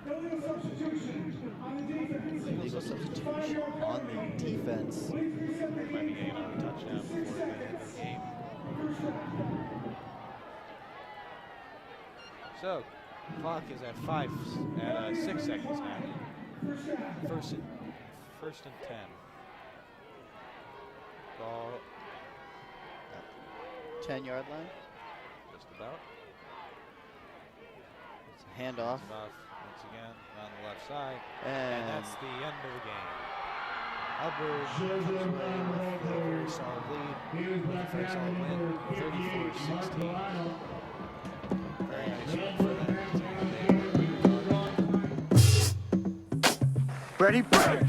Illegal substitution on the defense. Illegal substitution on the defense. Might be getting another touchdown before the end of the game. So, clock is at 6 seconds now. First and 10. Ball 10-yard line. just about. It's a handoff. Off once again on the left side. And And that's the end of the game. Hubbard comes away with a very solid lead. With a very solid win, 34-16. Very nice win for them. Ready, break.